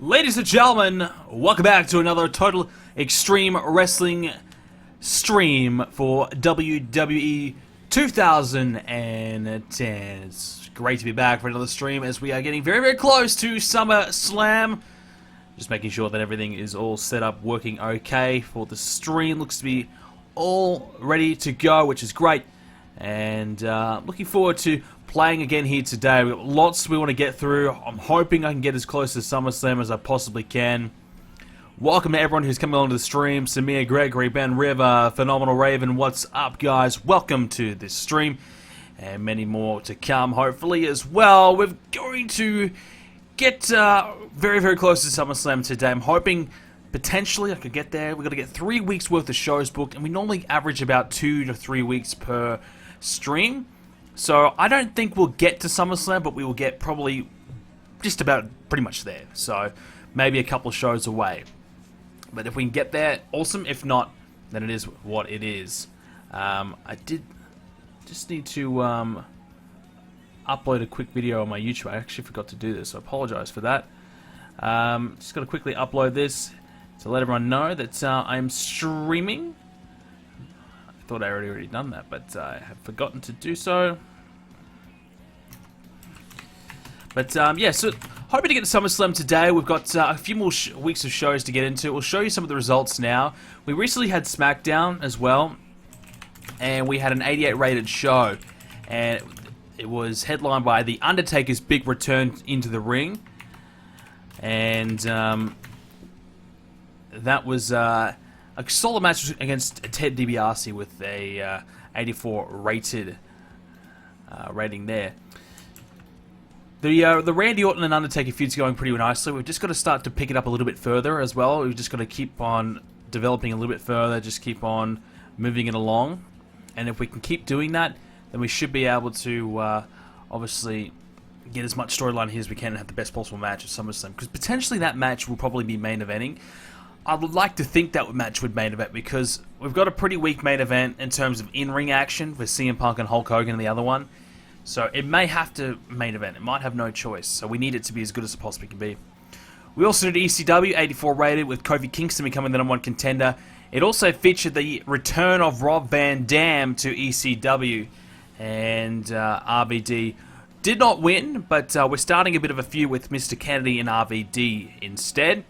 Ladies and gentlemen, welcome back to another Total Extreme Wrestling stream for WWE 2010. It's great to be back for another stream as we are getting very, very close to SummerSlam. Just making sure that everything is all set up, working okay for the stream. Looks to be all ready to go, which is great. And looking forward to playing again here today. We've got lots we want to get through. I'm hoping I can get as close to SummerSlam as I possibly can. Welcome to everyone who's coming along to the stream. Samir, Gregory, Ben, River, Phenomenal Raven, what's up, guys? Welcome to this stream. And many more to come, hopefully, as well. We're going to get very, very close to SummerSlam today. I'm hoping potentially I could get there. We've got to get 3 weeks worth of shows booked, and we normally average about 2 to 3 weeks per stream. So I don't think we'll get to SummerSlam, but we will get probably just about pretty much there. So maybe a couple of shows away. But if we can get there, awesome. If not, then it is what it is. I did just need to upload a quick video on my YouTube. I actually forgot to do this, so I apologize for that. Just got to quickly upload this to let everyone know that I'm streaming. I thought I already done that, but I have forgotten to do so. But yeah, so hoping to get to SummerSlam today. We've got a few more weeks of shows to get into. We'll show you some of the results now. We recently had SmackDown as well, and we had an 88 rated show, and it was headlined by The Undertaker's big return into the ring, and that was a solid match against Ted DiBiase with a 84 rated rating there. The Randy Orton and Undertaker feud's going pretty nicely. We've just got to start to pick it up a little bit further as well. We've just got to keep on developing a little bit further, just keep on moving it along. And if we can keep doing that, then we should be able to obviously get as much storyline here as we can and have the best possible match at SummerSlam. Because potentially that match will probably be main eventing. I would like to think that match would main event because we've got a pretty weak main event in terms of in-ring action with CM Punk and Hulk Hogan and the other one. So it may have to main event. It might have no choice. So we need it to be as good as it possibly can be. We also did ECW, 84 rated, with Kofi Kingston becoming the #1 contender. It also featured the return of Rob Van Dam to ECW. And RVD did not win, but we're starting a bit of a feud with Mr. Kennedy and RVD instead.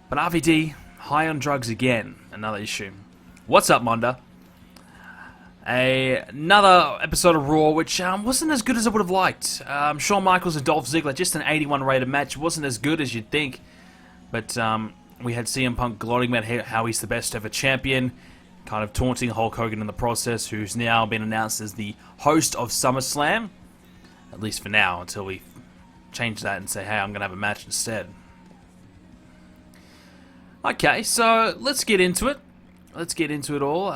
But RVD, high on drugs again. Another issue. What's up, Monda? Another episode of Raw, which wasn't as good as I would have liked. Shawn Michaels and Dolph Ziggler, just an 81 rated match. It wasn't as good as you'd think. But we had CM Punk gloating about how he's the best ever champion, kind of taunting Hulk Hogan in the process, who's now been announced as the host of SummerSlam. At least for now, until we change that and say, hey, I'm going to have a match instead. Okay, so let's get into it. Let's get into it all.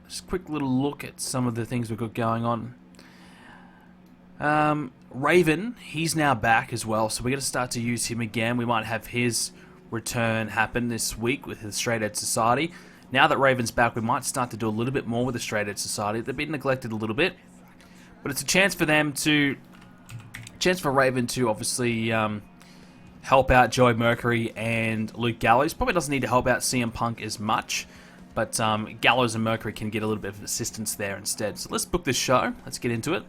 Just a quick little look at some of the things we've got going on. Raven, he's now back as well, so we're going to start to use him again. We might have his return happen this week with the Straight Edge Society. Now that Raven's back, we might start to do a little bit more with the Straight Edge Society. They've been neglected a little bit, but it's a chance for them to, Raven to obviously help out Joey Mercury and Luke Gallows. Probably doesn't need to help out CM Punk as much, but Gallows and Mercury can get a little bit of assistance there instead. So let's book this show. Let's get into it.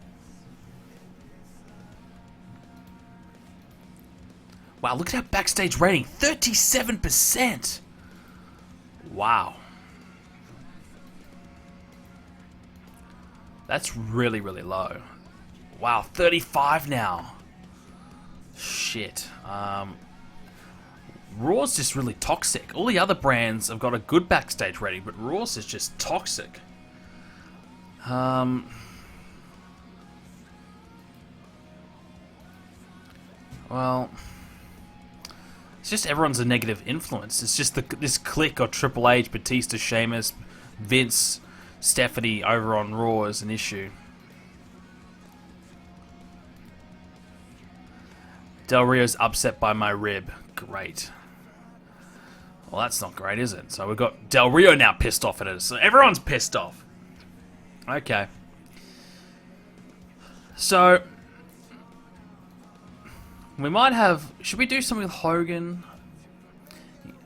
Wow, look at our Backstage rating. 37%! Wow. That's really, really low. Wow, 35 now. Shit. Raw's just really toxic. All the other brands have got a good Backstage rating, but Raw's is just toxic. Well, it's just everyone's a negative influence. It's just this clique of Triple H, Batista, Sheamus, Vince, Stephanie over on Raw is an issue. Del Rio's upset by my rib. Great. Well, that's not great, is it? So we've got Del Rio now pissed off at us. So everyone's pissed off. Okay. So We might have... Should we do something with Hogan?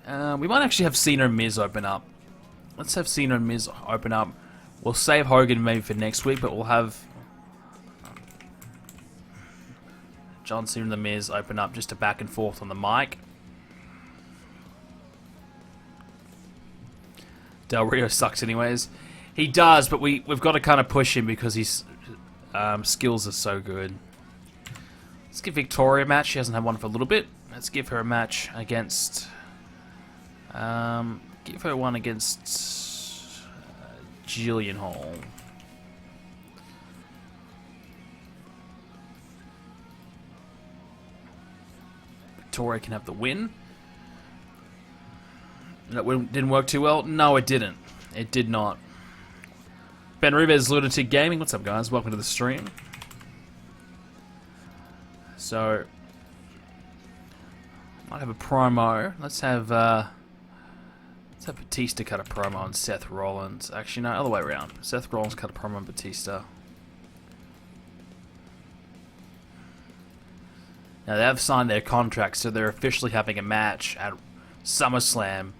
We might actually have Cena and Miz open up. Let's have Cena and Miz open up. We'll save Hogan maybe for next week, but we'll have John Cena and the Miz open up just a back and forth on the mic. Del Rio sucks anyways. He does, but we've got to kind of push him because his skills are so good. Let's give Victoria a match. She hasn't had one for a little bit. Let's give her a match against... give her one against Jillian Hall. Victoria can have the win. That didn't work too well. No, it didn't. It did not. Ben Rivers, Lunatic Gaming. What's up, guys? Welcome to the stream. So, might have a promo. Let's have Batista cut a promo on Seth Rollins. Actually, no, other way around. Seth Rollins cut a promo on Batista. Now, they have signed their contract, so they're officially having a match at SummerSlam.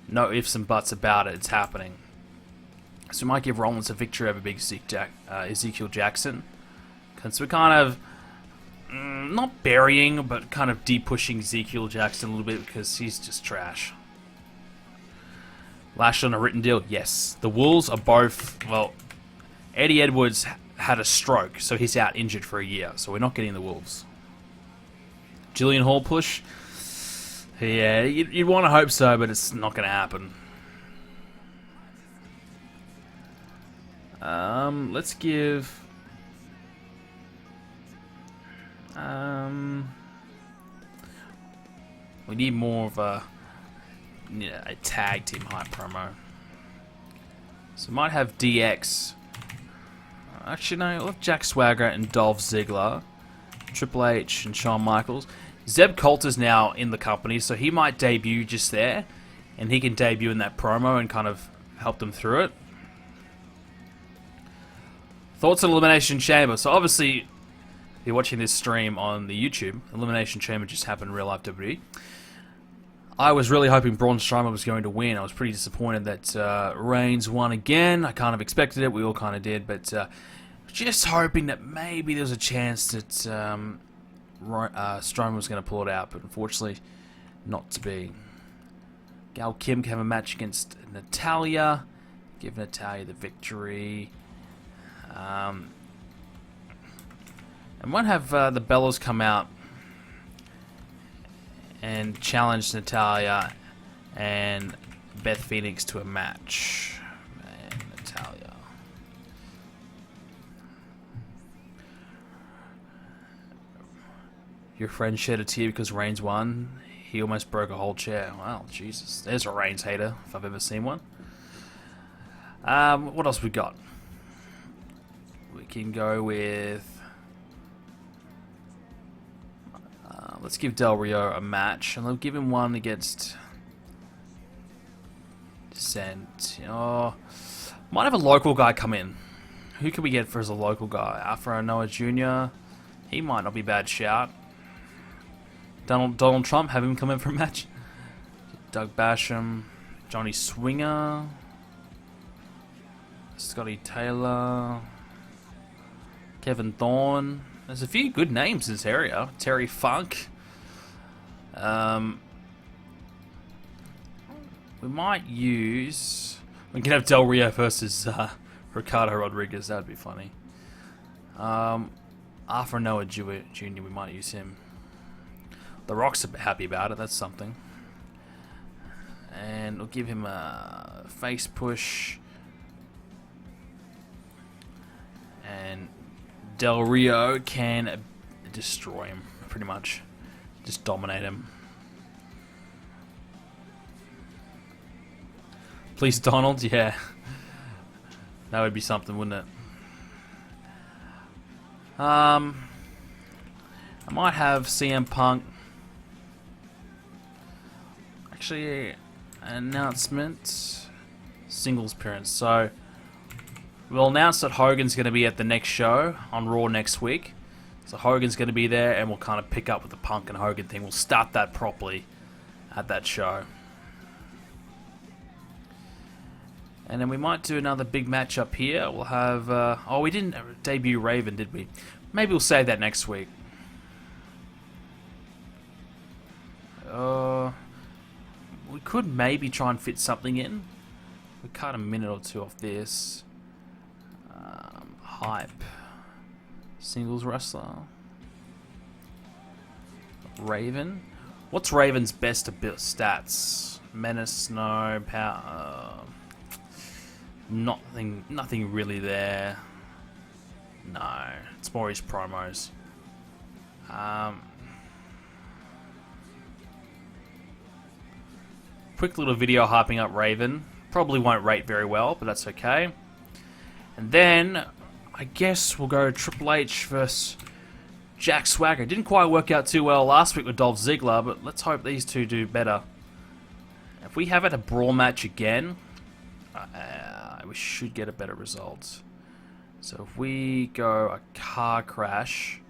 No ifs and buts about it. It's happening. So we might give Rollins a victory over Big Ezekiel Jackson. Because we're kind of... not burying, but kind of de-pushing Ezekiel Jackson a little bit because he's just trash. Lashley on a written deal? Yes. The Wolves are both... Well, Eddie Edwards had a stroke, so he's out injured for a year. So we're not getting the Wolves. Jillian Hall push? Yeah, you'd want to hope so, but it's not going to happen. Let's give... we need more of a tag team hype promo. So we might have DX. Actually, no, we'll have Jack Swagger and Dolph Ziggler, Triple H and Shawn Michaels. Zeb Coulter's now in the company, so he might debut just there, and he can debut in that promo and kind of help them through it. Thoughts on Elimination Chamber? So obviously, if you're watching this stream on the YouTube, Elimination Chamber just happened in real life WWE. I was really hoping Braun Strowman was going to win. I was pretty disappointed that Reigns won again. I kind of expected it. We all kind of did, but just hoping that maybe there was a chance that Strowman was going to pull it out, but unfortunately, not to be. Gail Kim can have a match against Natalya. Give Natalya the victory. And might have the Bellas come out and challenge Natalya and Beth Phoenix to a match. And Natalya. Your friend shed a tear because Reigns won. He almost broke a whole chair. Wow, Jesus. There's a Reigns hater, if I've ever seen one. What else we got? We can go with... let's give Del Rio a match, and I'll give him one against Descent. Oh, might have a local guy come in. Who can we get for as a local guy? Afro Noah Jr. He might not be a bad shout. Donald Trump, have him come in for a match. Doug Basham, Johnny Swinger, Scotty Taylor, Kevin Thorne. There's a few good names in this area. Terry Funk. We might use... We can have Del Rio versus Ricardo Rodriguez. That would be funny. After Noah Jr., we might use him. The Rock's happy about it. That's something. And we'll give him a face push. And Del Rio can destroy him, pretty much. Just dominate him. Please, Donald, yeah. That would be something, wouldn't it? I might have CM Punk. Actually, an announcement. Singles appearance. So, we'll announce that Hogan's going to be at the next show on Raw next week. So Hogan's going to be there, and we'll kind of pick up with the Punk and Hogan thing. We'll start that properly at that show. And then we might do another big match up here. We'll have... oh, we didn't debut Raven, did we? Maybe we'll save that next week. We could maybe try and fit something in. We cut a minute or two off this. Hype. Singles wrestler. Raven. What's Raven's best stats? Menace, no. Power. Nothing really there. No, it's more his promos. Quick little video hyping up Raven. Probably won't rate very well, but that's okay. And then, I guess we'll go Triple H versus Jack Swagger. Didn't quite work out too well last week with Dolph Ziggler, but let's hope these two do better. If we have it a brawl match again, we should get a better result. So if we go a car crash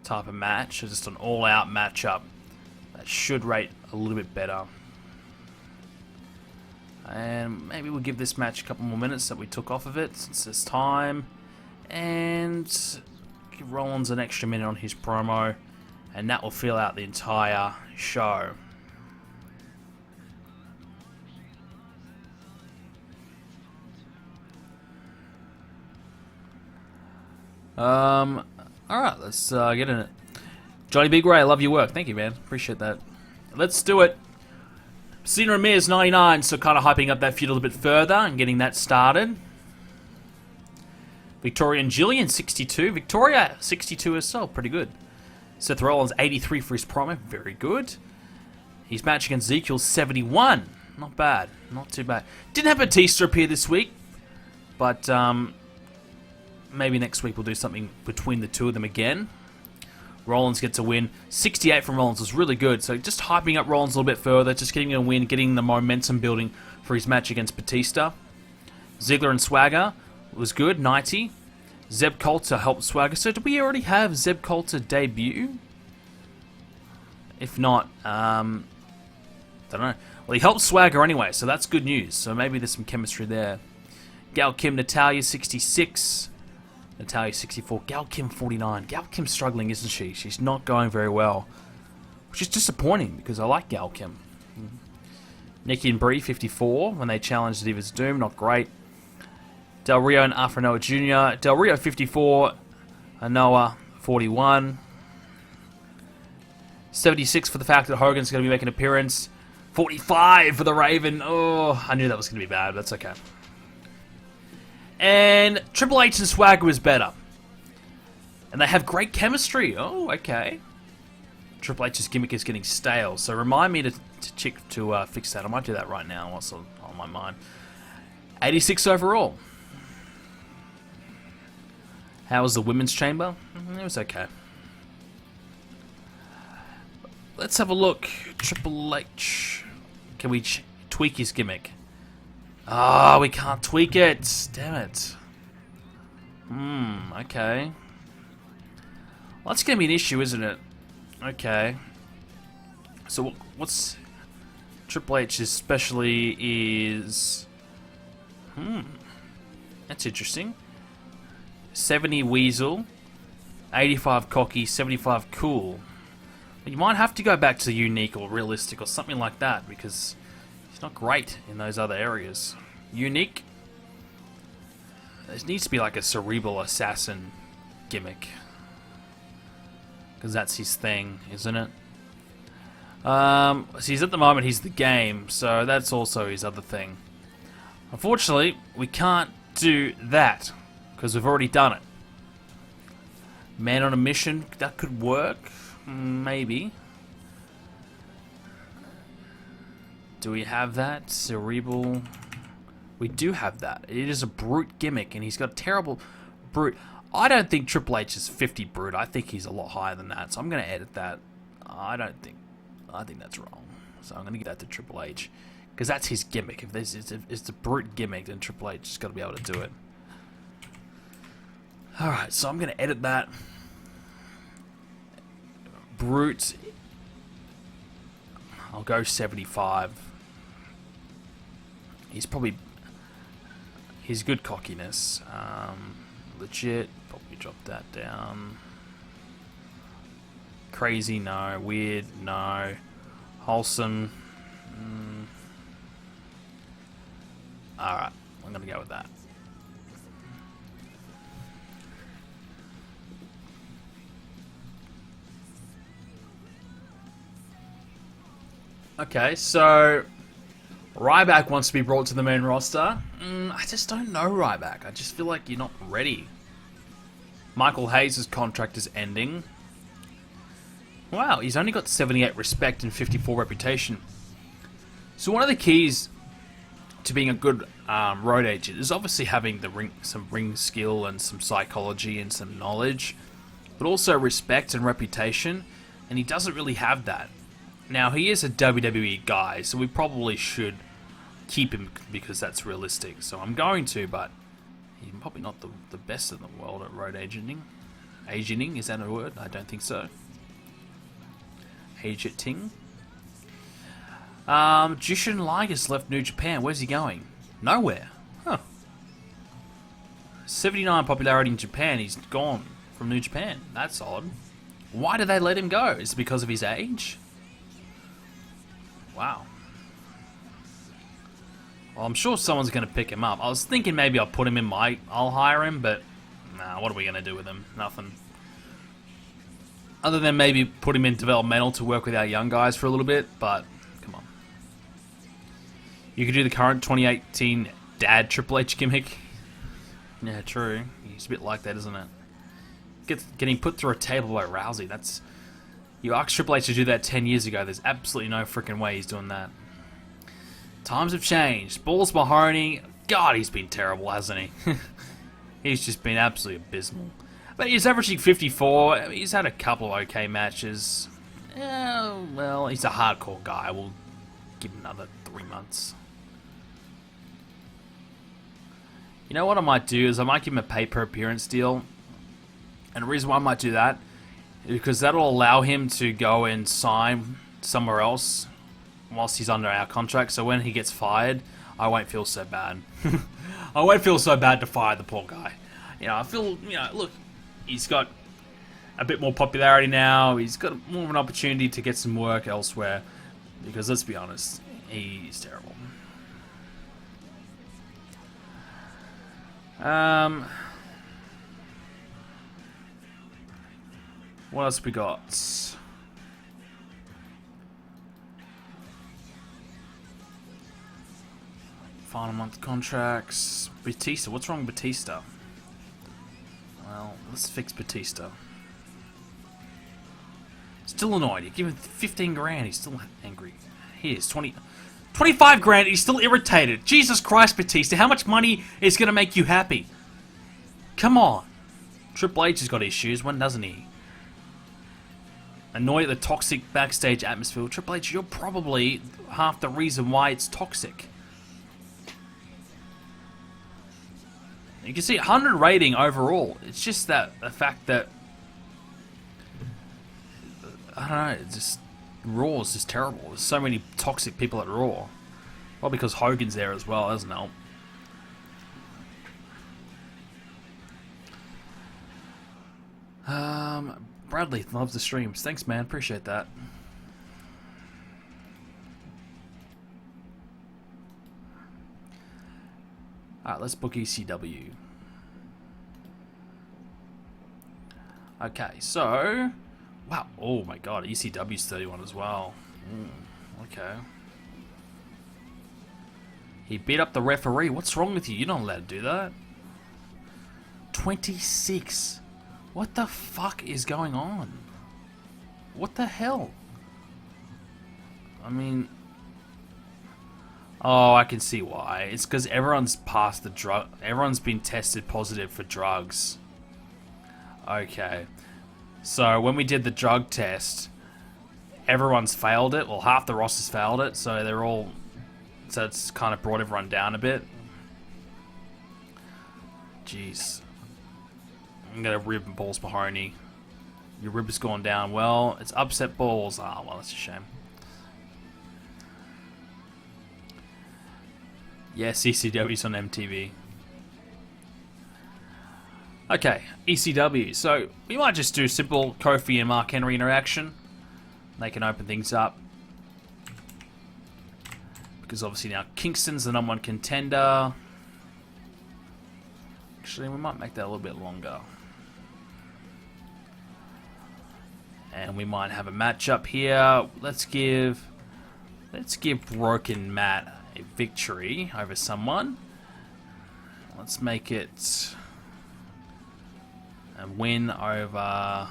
type of match, or just an all-out matchup, that should rate a little bit better. And maybe we'll give this match a couple more minutes that we took off of it since it's time. And give Rollins an extra minute on his promo. And that will fill out the entire show. Alright, let's get in it. Johnny Big Ray, I love your work. Thank you, man. Appreciate that. Let's do it. Cena Ramirez 99, so kind of hyping up that feud a little bit further and getting that started. Victoria and Jillian 62. Victoria 62 herself, pretty good. Seth Rollins 83 for his promo, very good. His match against Ezekiel 71, not bad, not too bad. Didn't have Batista appear this week, but maybe next week we'll do something between the two of them again. Rollins gets a win. 68 from Rollins was really good. So just hyping up Rollins a little bit further, just getting a win, getting the momentum building for his match against Batista. Ziggler and Swagger was good, 90. Zeb Coulter helped Swagger. So did we already have Zeb Coulter debut? If not, don't know. Well, he helped Swagger anyway, so that's good news. So maybe there's some chemistry there. Gail Kim, Natalya, 66. Natalya 64, Gail Kim 49. Gail Kim's struggling, isn't she? She's not going very well, which is disappointing because I like Gail Kim. Nikki and Brie 54 when they challenged Divas Doom, not great. Del Rio and Afro Noah Jr. Del Rio 54, Noah 41. 76 for the fact that Hogan's going to be making an appearance. 45 for the Raven. Oh, I knew that was going to be bad, but that's okay. And Triple H and Swagger was better. And they have great chemistry. Oh, okay. Triple H's gimmick is getting stale. So remind me to fix that. I might do that right now whilst on my mind. 86 overall. How was the women's chamber? It was okay. Let's have a look. Triple H. Can we tweak his gimmick? Ah, we can't tweak it. Damn it. Okay. Well, that's going to be an issue, isn't it? Okay. So, what's... Triple H especially is... That's interesting. 70 Weasel. 85 Cocky. 75 Cool. You might have to go back to Unique or Realistic or something like that, because... not great in those other areas. Unique. There needs to be like a cerebral assassin gimmick. Because that's his thing, isn't it? So he's at the moment, he's the Game, so that's also his other thing. Unfortunately, we can't do that, because we've already done it. Man on a Mission, that could work. Maybe. Do we have that? Cerebral. We do have that. It is a brute gimmick, and he's got terrible brute. I don't think Triple H is 50 brute. I think he's a lot higher than that. So I'm going to edit that. I think that's wrong. So I'm going to give that to Triple H, because that's his gimmick. If it's a brute gimmick, then Triple H has got to be able to do it. All right. So I'm going to edit that. brute. I'll go 75. He's probably... He's good cockiness. Legit. Probably drop that down. Crazy, no. Weird, no. Wholesome. Alright, I'm gonna go with that. Okay, so Ryback wants to be brought to the main roster. I just don't know Ryback. I just feel like you're not ready. Michael Hayes' contract is ending. Wow, he's only got 78 respect and 54 reputation. So one of the keys to being a good road agent is obviously having some ring skill and some psychology and some knowledge, but also respect and reputation, and he doesn't really have that. Now, he is a WWE guy, so we probably should keep him because that's realistic. So I'm going to, but he's probably not the best in the world at road agenting. Agenting, is that a word? I don't think so. Agenting. Jushin Liger's left New Japan. Where's he going? Nowhere. Huh. 79 popularity in Japan. He's gone from New Japan. That's odd. Why did they let him go? Is it because of his age? Wow. Well, I'm sure someone's going to pick him up. I was thinking maybe I'll put him in I'll hire him, but nah, what are we going to do with him? Nothing. Other than maybe put him in developmental to work with our young guys for a little bit, but come on. You could do the current 2018 dad Triple H gimmick. Yeah, true. He's a bit like that, isn't it? Getting put through a table by Rousey, that's... You asked Triple H to do that 10 years ago. There's absolutely no freaking way he's doing that. Times have changed. Balls Mahoney, God, he's been terrible, hasn't he? He's just been absolutely abysmal. But he's averaging 54. He's had a couple of okay matches. Well, he's a hardcore guy. We'll give him another 3 months. You know what I might do is I might give him a pay-per-appearance deal. And the reason why I might do that because that'll allow him to go and sign somewhere else whilst he's under our contract. So when he gets fired, I won't feel so bad. I won't feel so bad to fire the poor guy. You know, I feel, look, he's got a bit more popularity now. He's got more of an opportunity to get some work elsewhere. Because let's be honest, he's terrible. What else we got? Final month contracts. Batista. What's wrong with Batista? Well, let's fix Batista. Still annoyed. You give him 15 grand. He's still angry. Here's 25 grand. He's still irritated. Jesus Christ, Batista. How much money is going to make you happy? Come on. Triple H has got issues. When doesn't he? Annoyed at the toxic backstage atmosphere. Triple H, you're probably half the reason why it's toxic. You can see 100 rating overall. It's just that the fact that I don't know. It's just Raw is just terrible. There's so many toxic people at Raw. Well, because Hogan's there as well, doesn't help. Bradley loves the streams. Thanks, man. Appreciate that. Alright, let's book ECW. Okay, so... Wow. Oh my god, ECW's 31 as well. Okay. He beat up the referee. What's wrong with you? You're not allowed to do that. 26. What the fuck is going on? What the hell? I mean... Oh, I can see why. It's because everyone's passed the drug... Everyone's been tested positive for drugs. Okay. So, when we did the drug test, everyone's failed it. Well, half the roster's failed it, so they're all... So, it's kind of brought everyone down a bit. Jeez. I'm gonna rib Balls Mahoney. Your rib's gone down. Well, it's upset balls. Ah, well, that's a shame. Yes, ECW's on MTV. Okay, ECW. So, we might just do simple Kofi and Mark Henry interaction. They can open things up. Because obviously now Kingston's the #1 contender. Actually, we might make that a little bit longer. And we might have a matchup here. Let's give Broken Matt a victory over someone. Let's make it a win over...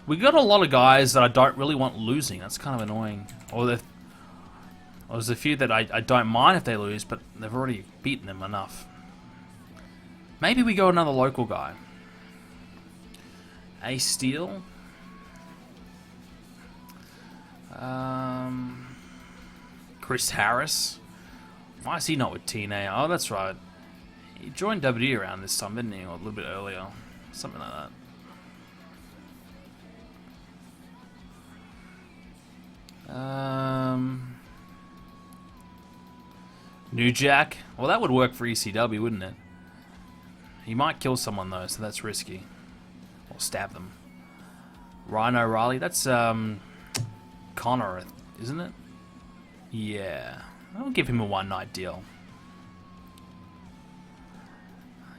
We got a lot of guys that I don't really want losing. That's kind of annoying. Or there's a few that I don't mind if they lose, but they've already beaten them enough. Maybe we go another local guy. Ace Steel. Chris Harris. Why is he not with TNA? Oh, that's right. He joined WWE around this time, didn't he? Or a little bit earlier. Something like that. New Jack. Well, that would work for ECW, wouldn't it? He might kill someone, though, so that's risky. Or stab them. Ryan O'Reilly. That's, Connor, isn't it? Yeah. I'll give him a one-night deal.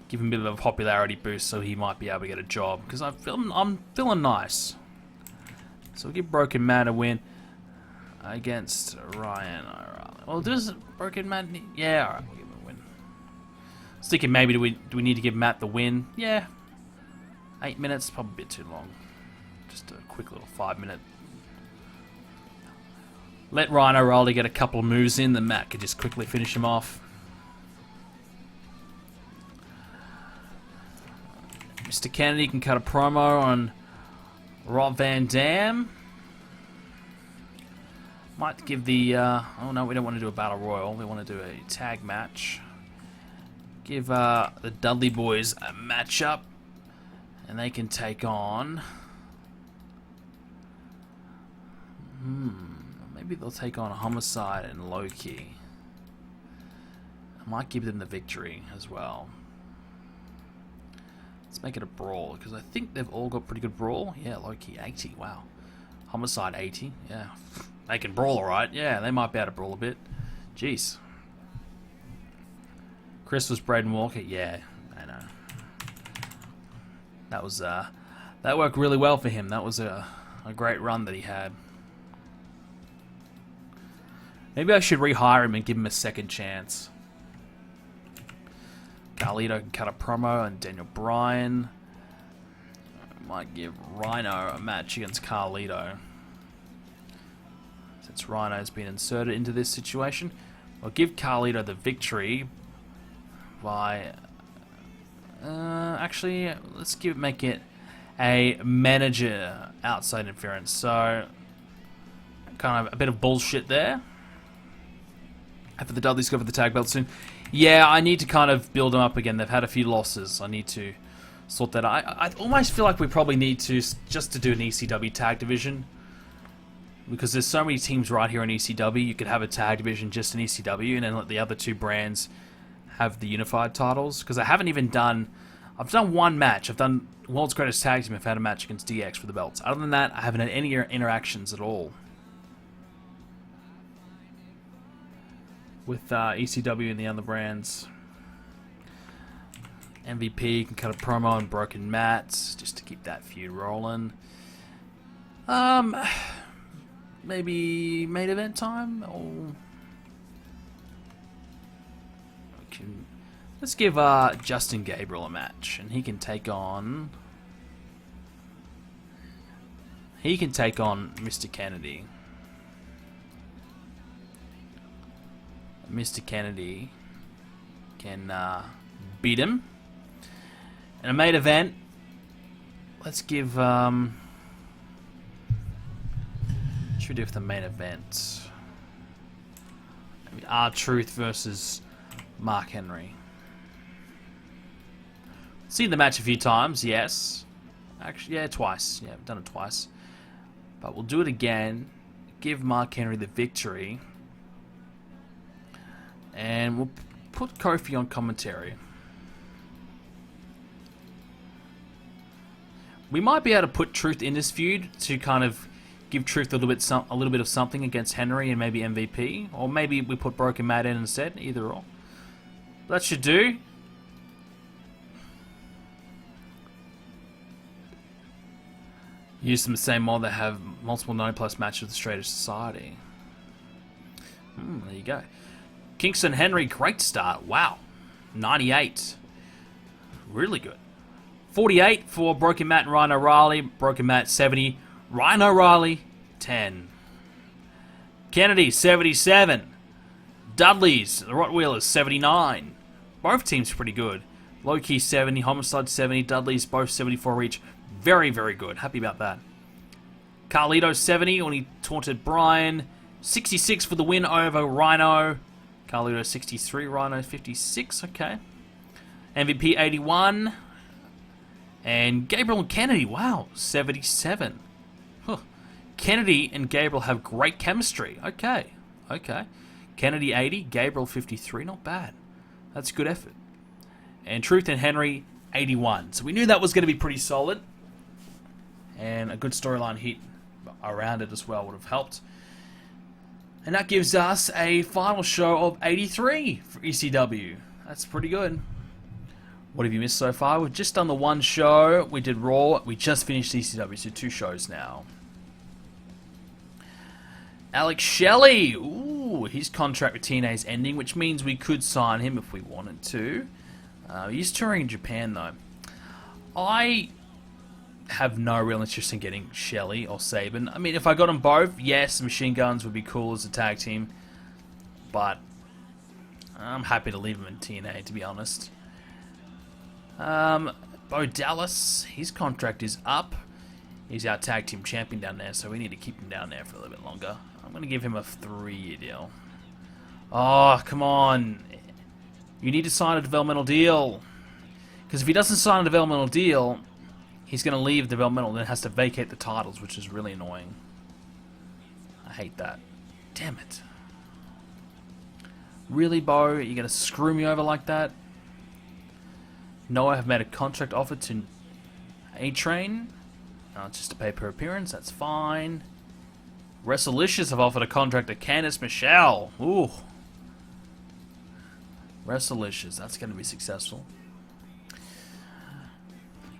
Give him a bit of a popularity boost so he might be able to get a job. Because I'm feeling nice. So we'll give Broken Matt a win against Ryan O'Reilly. Well, does Broken Matt need... Yeah, alright, we'll give him a win. I was thinking maybe do we need to give Matt the win? Yeah. 8 minutes, probably a bit too long. Just a quick little 5-minute. Let Ryan O'Reilly get a couple of moves in, then Matt could just quickly finish him off. Mr. Kennedy can cut a promo on Rob Van Dam. Might give the... oh no, we don't want to do a Battle Royal. We want to do a tag match. Give the Dudley Boys a matchup. And they can take on... Maybe they'll take on Homicide and Loki. I might give them the victory as well. Let's make it a brawl, because I think they've all got pretty good brawl. Yeah, Loki 80, wow. Homicide 80, yeah. They can brawl alright, yeah, they might be able to brawl a bit. Jeez. Chris was Braden Walker, yeah, I know. That was, that worked really well for him. That was a great run that he had. Maybe I should rehire him and give him a second chance. Carlito can cut a promo on Daniel Bryan. Might give Rhino a match against Carlito. Since Rhino's been inserted into this situation. I'll give Carlito the victory by... actually, let's make it a manager outside interference. So, kind of a bit of bullshit there. After the Dudleys go for the tag belt soon. Yeah, I need to kind of build them up again. They've had a few losses. I need to sort that out. I almost feel like we probably need to just to do an ECW tag division. Because there's so many teams right here in ECW. You could have a tag division just in ECW and then let the other two brands have the unified titles. Because I haven't even done... I've done one match. I've done World's Greatest Tag Team. I've had a match against DX for the belts. Other than that, I haven't had any interactions at all with ECW and the other brands. MVP can cut a promo on Broken Matt just to keep that feud rolling. Maybe main event time, or let's give Justin Gabriel a match, and he can take on Mr. Kennedy. Mr. Kennedy can beat him. In a main event, let's give... what should we do for the main event? Maybe R-Truth versus Mark Henry. Seen the match a few times, yes. Actually, yeah, twice. Yeah, I've done it twice. But we'll do it again. Give Mark Henry the victory. And we'll put Kofi on commentary. We might be able to put Truth in this feud to kind of give Truth a little bit of something against Henry and maybe MVP. Or maybe we put Broken Matt in instead. Either or. That should do. Use them the same mod that have multiple 9+ matches with the Straightest Society. There you go. Kingston Henry, great start. Wow. 98. Really good. 48 for Broken Matt and Ryan O'Reilly. Broken Matt, 70. Ryan O'Reilly, 10. Kennedy, 77. Dudley's, the Rottweilers, 79. Both teams pretty good. Low-key, 70. Homicide, 70. Dudley's, both 74 each. Very, very good. Happy about that. Carlito, 70 when he taunted Brian. 66 for the win over Rhino. Carlito, 63. Rhino, 56. Okay. MVP, 81. And Gabriel and Kennedy, wow, 77. Huh. Kennedy and Gabriel have great chemistry. Okay. Okay. Kennedy, 80. Gabriel, 53. Not bad. That's good effort. And Truth and Henry, 81. So we knew that was going to be pretty solid. And a good storyline hit around it as well would have helped. And that gives us a final show of 83 for ECW. That's pretty good. What have you missed so far? We've just done the one show. We did Raw. We just finished ECW, so 2 shows now. Alex Shelley. Ooh, his contract with TNA is ending, which means we could sign him if we wanted to. He's touring in Japan, though. I have no real interest in getting Shelley or Sabin. I mean, if I got them both, yes, Machine Guns would be cool as a tag team. But I'm happy to leave him in TNA, to be honest. Bo Dallas, his contract is up. He's our tag team champion down there, so we need to keep him down there for a little bit longer. I'm going to give him a 3-year deal. Oh, come on. You need to sign a developmental deal. Because if he doesn't sign a developmental deal, he's going to leave developmental and then has to vacate the titles, which is really annoying. I hate that. Damn it. Really, Bo? You're going to screw me over like that? No, I have made a contract offer to A-Train. Just to pay per appearance, that's fine. WrestleLicious have offered a contract to Candice Michelle. Ooh. WrestleLicious, that's going to be successful.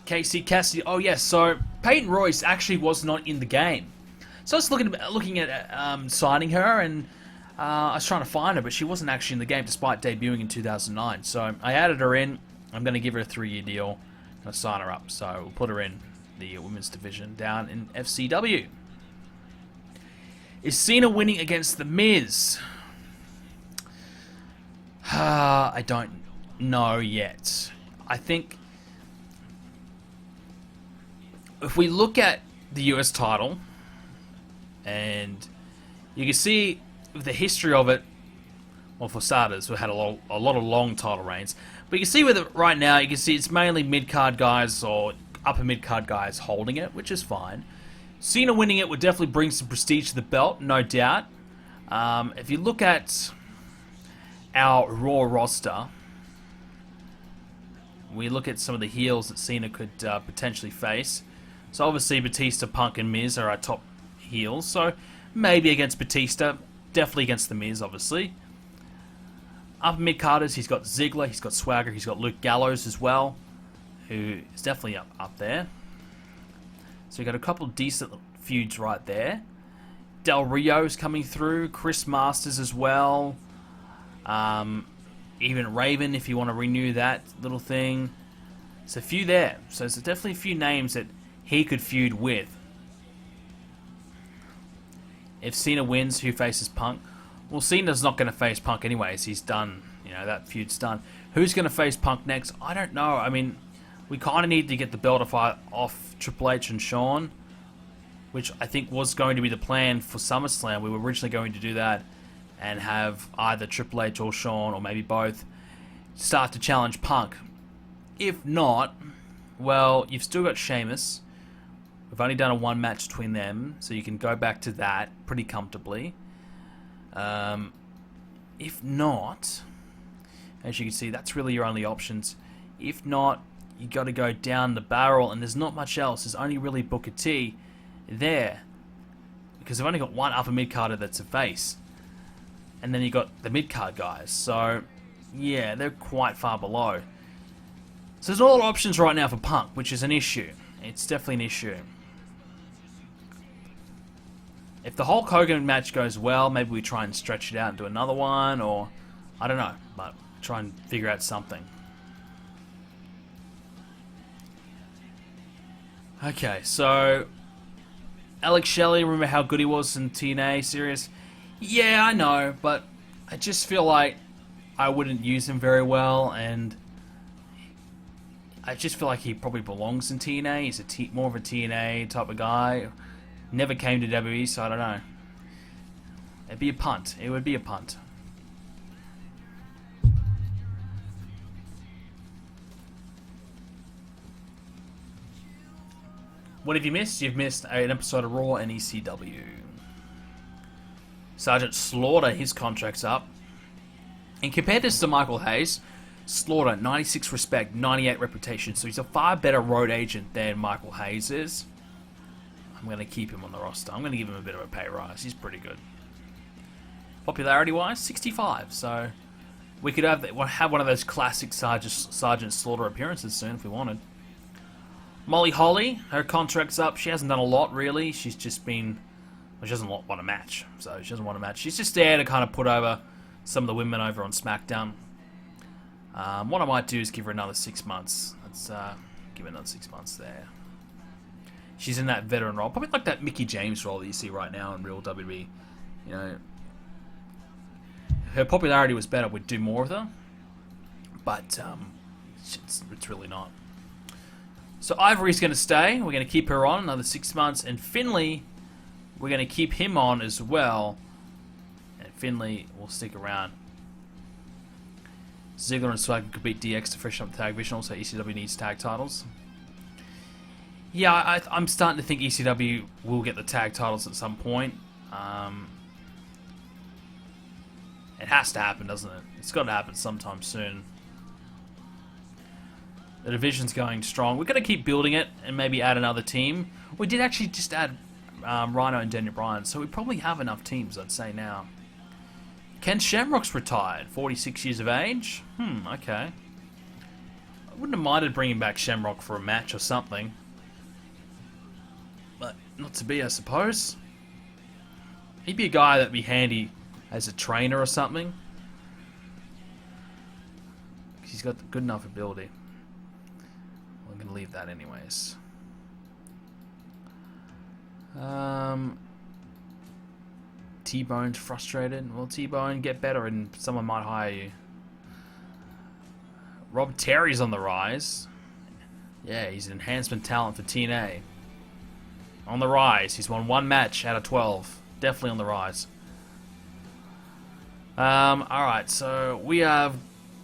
KC Cassidy, oh yes, so Peyton Royce actually was not in the game. So I was looking at signing her, and I was trying to find her, but she wasn't actually in the game despite debuting in 2009. So I added her in. I'm going to give her a 3-year deal. I'm going to sign her up. So we'll put her in the women's division down in FCW. Is Cena winning against The Miz? I don't know yet. I think if we look at the US title, and you can see the history of it, well, for starters, we had a lot of long title reigns. But you can see with it right now, you can see it's mainly mid-card guys or upper mid-card guys holding it, which is fine. Cena winning it would definitely bring some prestige to the belt, no doubt. If you look at our Raw roster, we look at some of the heels that Cena could potentially face. So obviously Batista, Punk, and Miz are our top heels. So maybe against Batista, definitely against The Miz, obviously. Upper mid-carders, he's got Ziggler, he's got Swagger, he's got Luke Gallows as well, who is definitely up there. So we've got a couple of decent feuds right there. Del Rio's coming through, Chris Masters as well. Even Raven, if you want to renew that little thing. There's a few there. So there's definitely a few names that he could feud with. If Cena wins, who faces Punk? Well, Cena's not going to face Punk anyways. He's done. You know, that feud's done. Who's going to face Punk next? I don't know. I mean, we kind of need to get the belt off Triple H and Shawn, which I think was going to be the plan for SummerSlam. We were originally going to do that and have either Triple H or Shawn, or maybe both, start to challenge Punk. If not, well, you've still got Sheamus. We've only done a one match between them, so you can go back to that pretty comfortably. If not, as you can see, that's really your only options. If not, you got to go down the barrel, and there's not much else. There's only really Booker T there, because they've only got one upper mid-carder that's a face, and then you got the mid-card guys. So yeah, they're quite far below. So there's a lot of options right now for Punk, which is an issue. It's definitely an issue. If the Hulk Hogan match goes well, maybe we try and stretch it out and do another one, or I don't know, but try and figure out something. Okay, so Alex Shelley, remember how good he was in TNA series? Yeah, I know, but I just feel like I wouldn't use him very well, and I just feel like he probably belongs in TNA. He's more of a TNA type of guy. Never came to WWE, so I don't know. It'd be a punt. It would be a punt. What have you missed? You've missed an episode of Raw and ECW. Sergeant Slaughter, his contract's up. And compared to Sir Michael Hayes, Slaughter, 96 respect, 98 reputation. So he's a far better road agent than Michael Hayes is. I'm going to keep him on the roster. I'm going to give him a bit of a pay rise. He's pretty good. Popularity-wise, 65. So we could have one of those classic Sergeant Slaughter appearances soon if we wanted. Molly Holly, her contract's up. She hasn't done a lot, really. She's just been... Well, she doesn't want a match. So she doesn't want a match. She's just there to kind of put over some of the women over on SmackDown. What I might do is give her another 6 months. Let's give her another 6 months there. She's in that veteran role. Probably like that Mickie James role that you see right now in real WWE. You know, her popularity was better. We'd do more of her. But it's really not. So Ivory's going to stay. We're going to keep her on another 6 months. And Finlay, we're going to keep him on as well. And Finlay will stick around. Ziggler and Swagger could beat DX to freshen up the tag division. Also, ECW needs tag titles. Yeah, I'm starting to think ECW will get the tag titles at some point. It has to happen, doesn't it? It's got to happen sometime soon. The division's going strong. We're going to keep building it and maybe add another team. We did actually just add Rhino and Daniel Bryan, so we probably have enough teams, I'd say now. Ken Shamrock's retired, 46 years of age. Okay. I wouldn't have minded bringing back Shamrock for a match or something. But not to be, I suppose. He'd be a guy that'd be handy as a trainer or something. He's got the good enough ability. Well, I'm going to leave that anyways. T-Bone's frustrated. Well, T-Bone, get better and someone might hire you. Rob Terry's on the rise. Yeah, he's an enhancement talent for TNA. On the rise. He's won one match out of 12. Definitely on the rise. Alright, so we're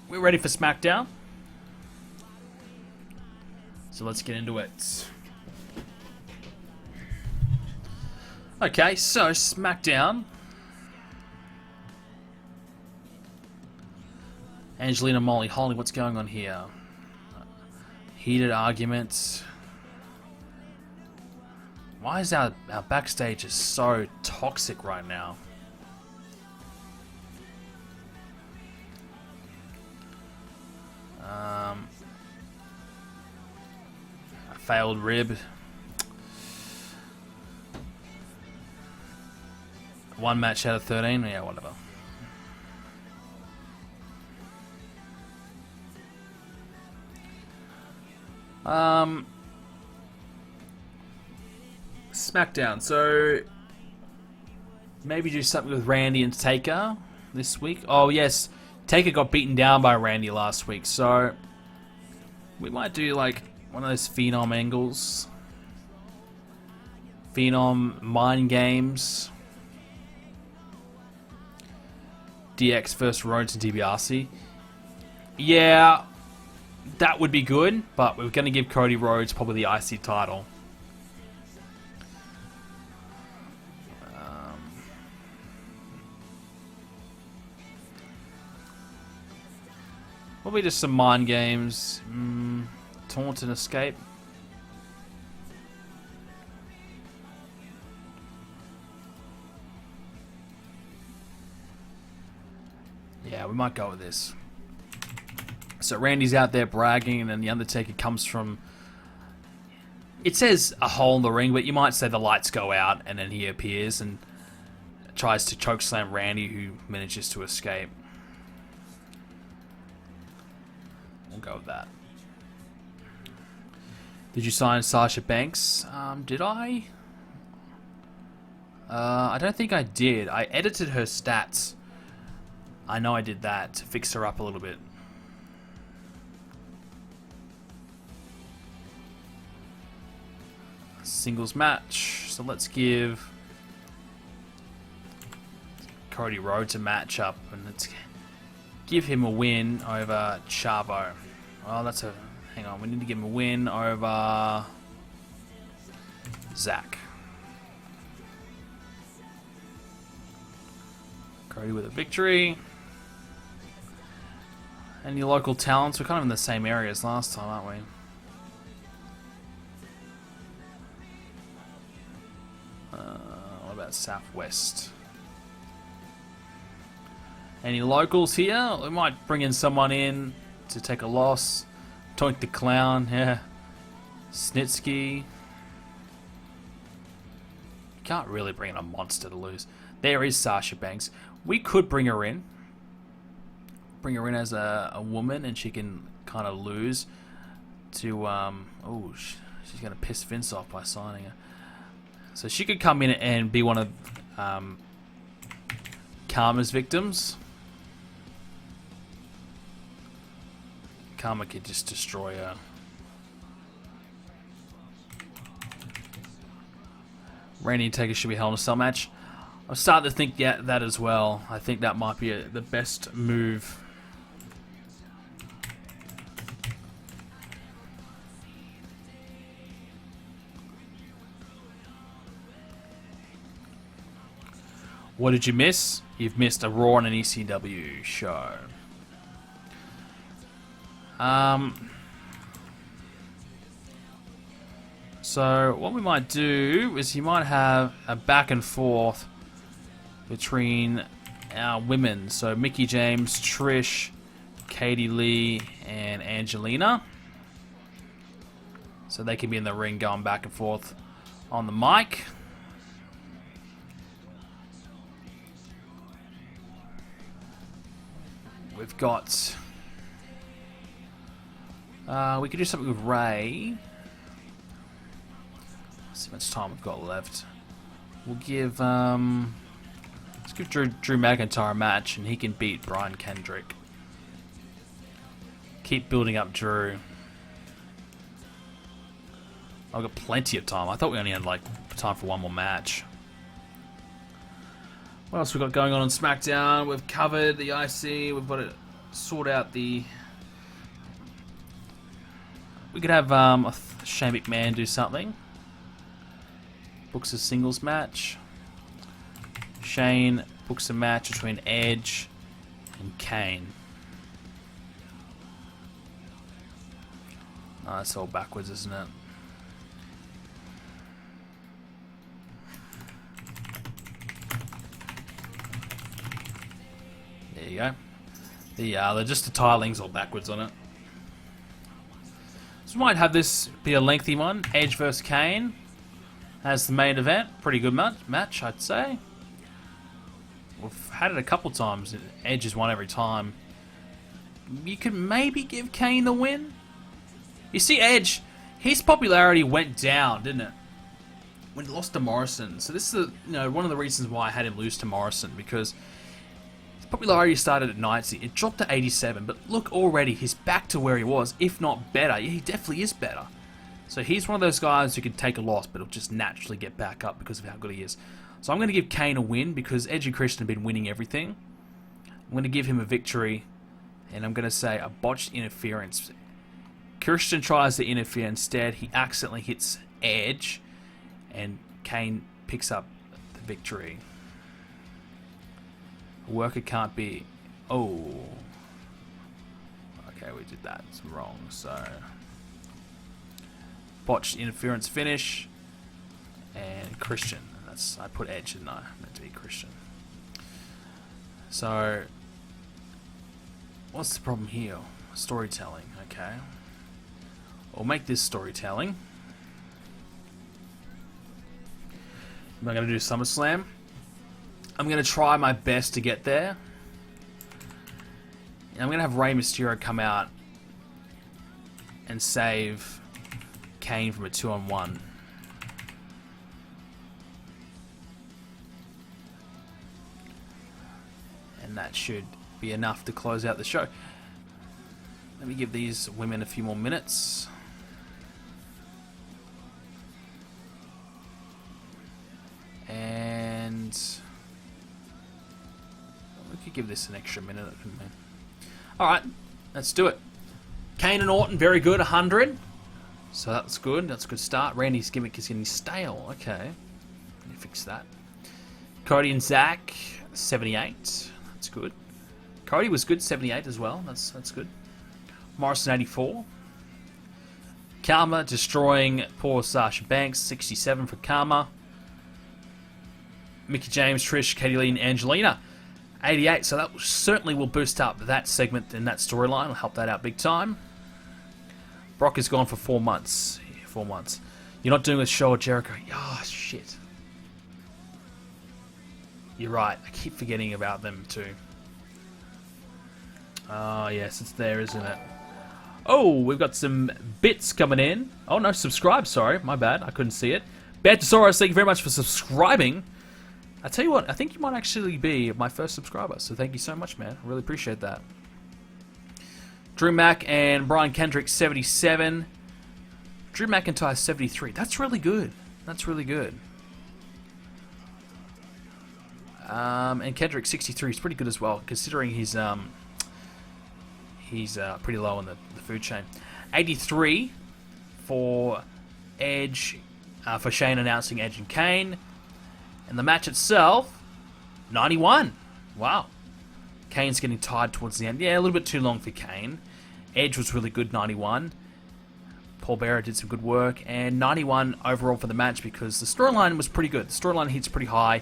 ready for SmackDown. So let's get into it. Okay, so SmackDown. Angelina, Molly Holly, what's going on here? Heated arguments. Why is our backstage is so toxic right now? A failed rib. One match out of 13? Yeah, whatever. SmackDown. So maybe do something with Randy and Taker this week. Oh yes, Taker got beaten down by Randy last week, so we might do like one of those Phenom angles. Phenom mind games. DX versus Rhodes and DiBiase. Yeah, that would be good, but we're going to give Cody Rhodes probably the IC title. Probably just some mind games. Taunt and escape. Yeah, we might go with this. So Randy's out there bragging, and then the Undertaker comes from... It says a hole in the ring, but you might say the lights go out, and then he appears and tries to chokeslam Randy, who manages to escape. We'll go with that. Did you sign Sasha Banks? Did I? I don't think I did. I edited her stats. I know I did that to fix her up a little bit. Singles match. So let's give Cody Rhodes a match up, and let's give him a win over Chavo. Oh, that's a... Hang on, we need to give him a win over Zach. Cody with a victory. Any local talents? We're kind of in the same area as last time, aren't we? What about Southwest? Any locals here? We might bring in someone in to take a loss. Toink the Clown, yeah. Snitsky. Can't really bring in a monster to lose. There is Sasha Banks. We could bring her in. Bring her in as a woman, and she can kind of lose to... oh, she's going to piss Vince off by signing her. So she could come in and be one of Karma's victims. Karma could just destroy her. Randy and Taker should be Hell in a Cell match. I'm starting to think that as well. I think that might be the best move. What did you miss? You've missed a Raw and an ECW show. So what we might do is you might have a back and forth between our women. So Mickie James, Trish, Katie Lee, and Angelina. So they can be in the ring going back and forth on the mic. We've got... we could do something with Ray. Let's see how much time we've got left. We'll give... let's give Drew McIntyre a match, and he can beat Brian Kendrick. Keep building up Drew. I've got plenty of time. I thought we only had, like, time for one more match. What else we got going on SmackDown? We've covered the IC. We've got to sort out the... We could have Shane McMahon do something. Books a singles match. Shane books a match between Edge and Kane. Oh, that's all backwards, isn't it? There you go. They're just the tilings all backwards on it. So we might have this be a lengthy one. Edge vs Kane as the main event. Pretty good match, I'd say. We've had it a couple times. Edge has won every time. You could maybe give Kane the win. You see, Edge, his popularity went down, didn't it? When he lost to Morrison. So this is one of the reasons why I had him lose to Morrison, because his popularity started at 90. It dropped to 87, but look already, he's back to where he was, if not better. Yeah, he definitely is better. So he's one of those guys who can take a loss, but he'll just naturally get back up because of how good he is. So I'm going to give Kane a win because Edge and Christian have been winning everything. I'm going to give him a victory, and I'm going to say a botched interference. Christian tries to interfere instead. He accidentally hits Edge, and Kane picks up the victory. A worker can't be... Oh. we did that. It's wrong. So botched interference finish and Christian. That's I put Edge, didn't I? Meant to be Christian. So what's the problem here? Storytelling. Okay. We'll make this storytelling. Am I going to do SummerSlam? I'm going to try my best to get there. I'm going to have Rey Mysterio come out and save Kane from a 2-on-1. And that should be enough to close out the show. Let me give these women a few more minutes. And we could give this an extra minute, couldn't we? Alright, let's do it. Kane and Orton, very good, 100. So that's good, that's a good start. Randy's gimmick is getting stale, okay. Let me fix that. Cody and Zack, 78. That's good. Cody was good, 78 as well, that's good. Morrison, 84. Karma destroying poor Sasha Banks, 67 for Karma. Mickie James, Trish, Katie Lee, and Angelina, 88. So that certainly will boost up that segment and that storyline. Will help that out big time. Brock is gone for 4 months. Yeah, 4 months. You're not doing a show at Jericho. Oh, shit. You're right. I keep forgetting about them too. Oh, yes, it's there, isn't it? Oh, we've got some bits coming in. Oh, no, subscribe. Sorry, my bad. I couldn't see it. Bantosaurus, thank you very much for subscribing. I tell you what, I think you might actually be my first subscriber, so thank you so much, man. I really appreciate that. Drew Mack and Brian Kendrick, 77. Drew McIntyre, 73. That's really good. That's really good. And Kendrick, 63. He's pretty good as well, considering he's pretty low on the food chain. 83 for Edge, for Shane announcing Edge and Kane. And the match itself, 91. Wow. Kane's getting tired towards the end. Yeah, a little bit too long for Kane. Edge was really good, 91. Paul Bearer did some good work. And 91 overall for the match because the storyline was pretty good. The storyline hits pretty high.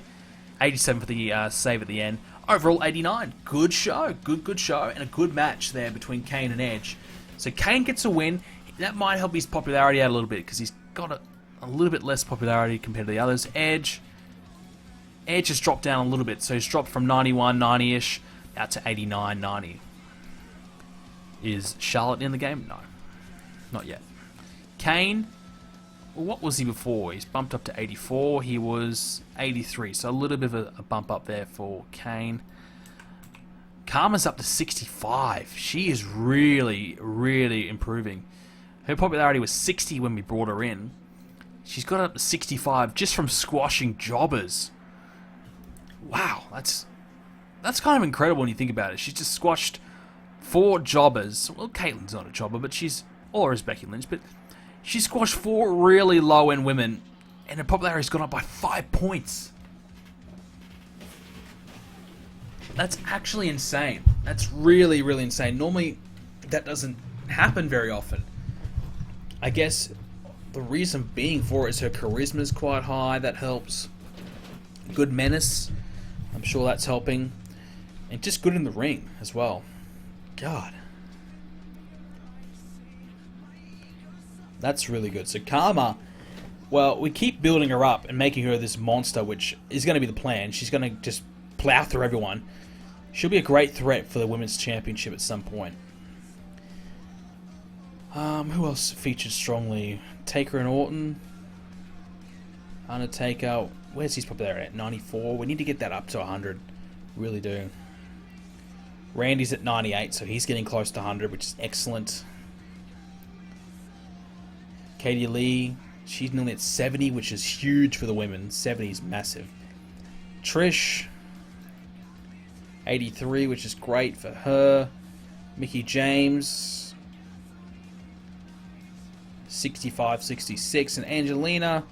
87 for the save at the end. Overall, 89. Good show. Good show. And a good match there between Kane and Edge. So Kane gets a win. That might help his popularity out a little bit because he's got a little bit less popularity compared to the others. Edge has dropped down a little bit, so he's dropped from 91, 90-ish, out to 89, 90. Is Charlotte in the game? No. Not yet. Kane, well, what was he before? He's bumped up to 84. He was 83, so a little bit of a bump up there for Kane. Karma's up to 65. She is really, really improving. Her popularity was 60 when we brought her in. She's got up to 65 just from squashing jobbers. Wow, that's kind of incredible when you think about it. She's just squashed 4 jobbers. Well, Caitlin's not a jobber, but or is Becky Lynch, but she squashed 4 really low-end women, and her popularity's gone up by 5 points. That's actually insane. That's really, really insane. Normally, that doesn't happen very often. I guess the reason being for it is her charisma's quite high. That helps. Good menace. I'm sure that's helping. And just good in the ring as well. God. That's really good. So Karma, well, we keep building her up and making her this monster, which is going to be the plan. She's going to just plow through everyone. She'll be a great threat for the Women's Championship at some point. Who else featured strongly? Taker and Orton. Undertaker. Where's his popularity at? 94. We need to get that up to 100. Really do. Randy's at 98, so he's getting close to 100, which is excellent. Katie Lee, she's nearly at 70, which is huge for the women. 70 is massive. Trish, 83, which is great for her. Mickie James, 65, 66. And Angelina,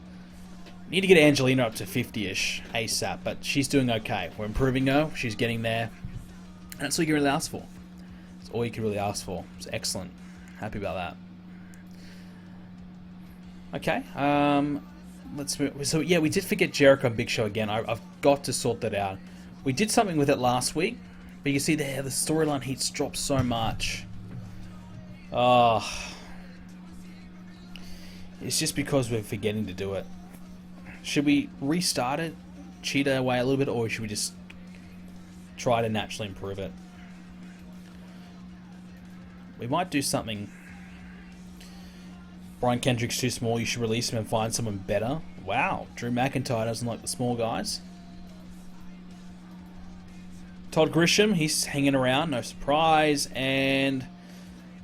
need to get Angelina up to 50-ish ASAP, but she's doing okay. We're improving her. She's getting there. And that's all you can really ask for. So It's all you could really ask for. It's excellent. Happy about that. Okay. Let's move. So yeah, we did forget Jericho and Big Show again. I've got to sort that out. We did something with it last week, but you can see there the storyline heats dropped so much. It's just because we're forgetting to do it. Should we restart it, cheat our way a little bit, or should we just try to naturally improve it? We might do something. Brian Kendrick's too small, you should release him and find someone better. Wow, Drew McIntyre doesn't like the small guys. Todd Grisham, he's hanging around, no surprise. And,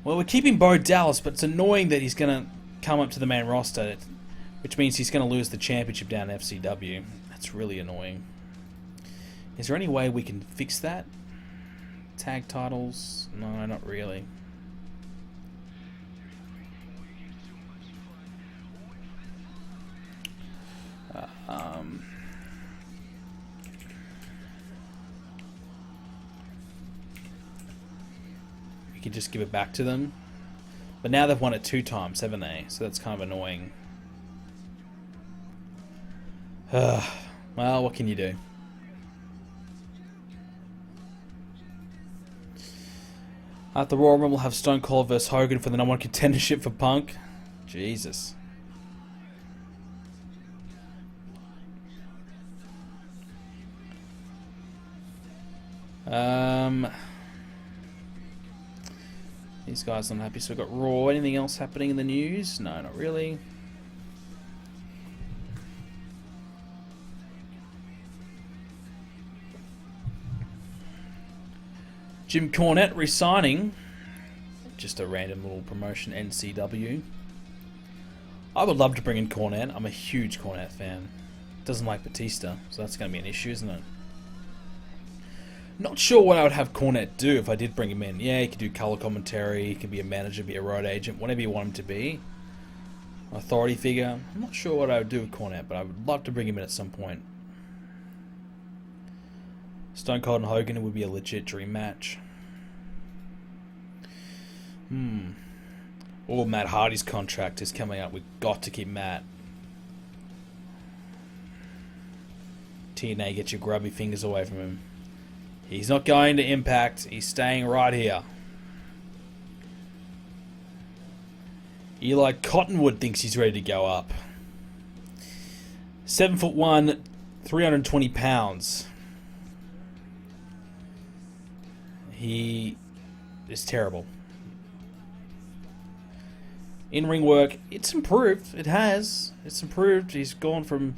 well, we're keeping Bo Dallas, but it's annoying that he's going to come up to the main roster, which means he's going to lose the championship down in FCW. That's really annoying. Is there any way we can fix that? Tag titles? No, not really. We could just give it back to them. But now they've won it 2 times, haven't they? So that's kind of annoying. Well, what can you do? At the Royal Rumble, we'll have Stone Cold vs Hogan for the #1 contendership for Punk. Jesus. These guys are not happy. So we've got Raw. Anything else happening in the news? No, not really. Jim Cornette resigning. Just a random little promotion, NCW. I would love to bring in Cornette. I'm a huge Cornette fan. Doesn't like Batista, so that's going to be an issue, isn't it? Not sure what I would have Cornette do if I did bring him in. Yeah, he could do color commentary, he could be a manager, be a road agent, whatever you want him to be. Authority figure. I'm not sure what I would do with Cornette, but I would love to bring him in at some point. Stone Cold and Hogan would be a legit dream match. Oh, Matt Hardy's contract is coming up. We've got to keep Matt. TNA, get your grubby fingers away from him. He's not going to Impact. He's staying right here. Eli Cottonwood thinks he's ready to go up. 7'1", 320 pounds. He is terrible. In-ring work, it's improved. It has. It's improved. He's gone from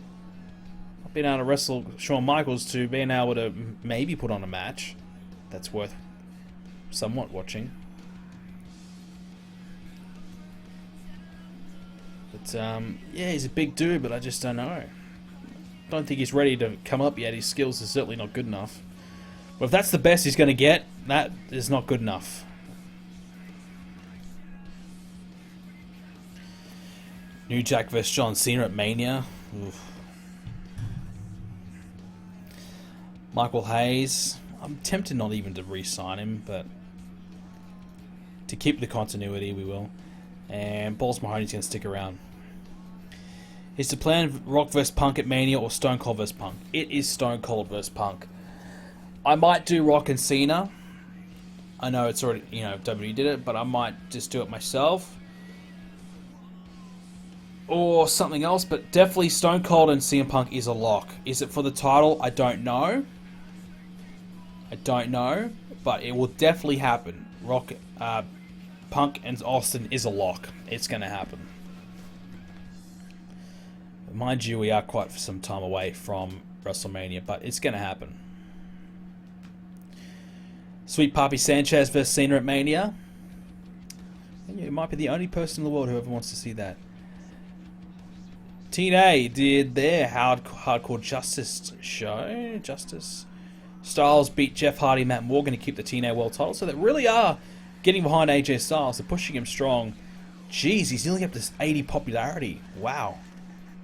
not being able to wrestle Shawn Michaels to being able to maybe put on a match that's worth somewhat watching. But, yeah, he's a big dude, but I just don't know. Don't think he's ready to come up yet. His skills are certainly not good enough. But if that's the best he's going to get, that is not good enough. New Jack vs John Cena at Mania. Oof. Michael Hayes. I'm tempted not even to re-sign him, but to keep the continuity, we will. And Balls Mahoney's going to stick around. Is the plan Rock vs Punk at Mania or Stone Cold vs Punk? It is Stone Cold vs Punk. I might do Rock and Cena. I know it's already, WWE did it, but I might just do it myself. Or something else, but definitely Stone Cold and CM Punk is a lock. Is it for the title? I don't know. But it will definitely happen. Punk and Austin is a lock. It's going to happen. Mind you, we are quite some time away from WrestleMania, but it's going to happen. Sweet Papi Sanchez vs Cena at Mania. And you might be the only person in the world who ever wants to see that. TNA did their Hardcore Justice show. Styles beat Jeff Hardy and Matt Morgan to keep the TNA World title. So they really are getting behind AJ Styles. They're pushing him strong. Jeez, he's nearly up to 80 popularity. Wow.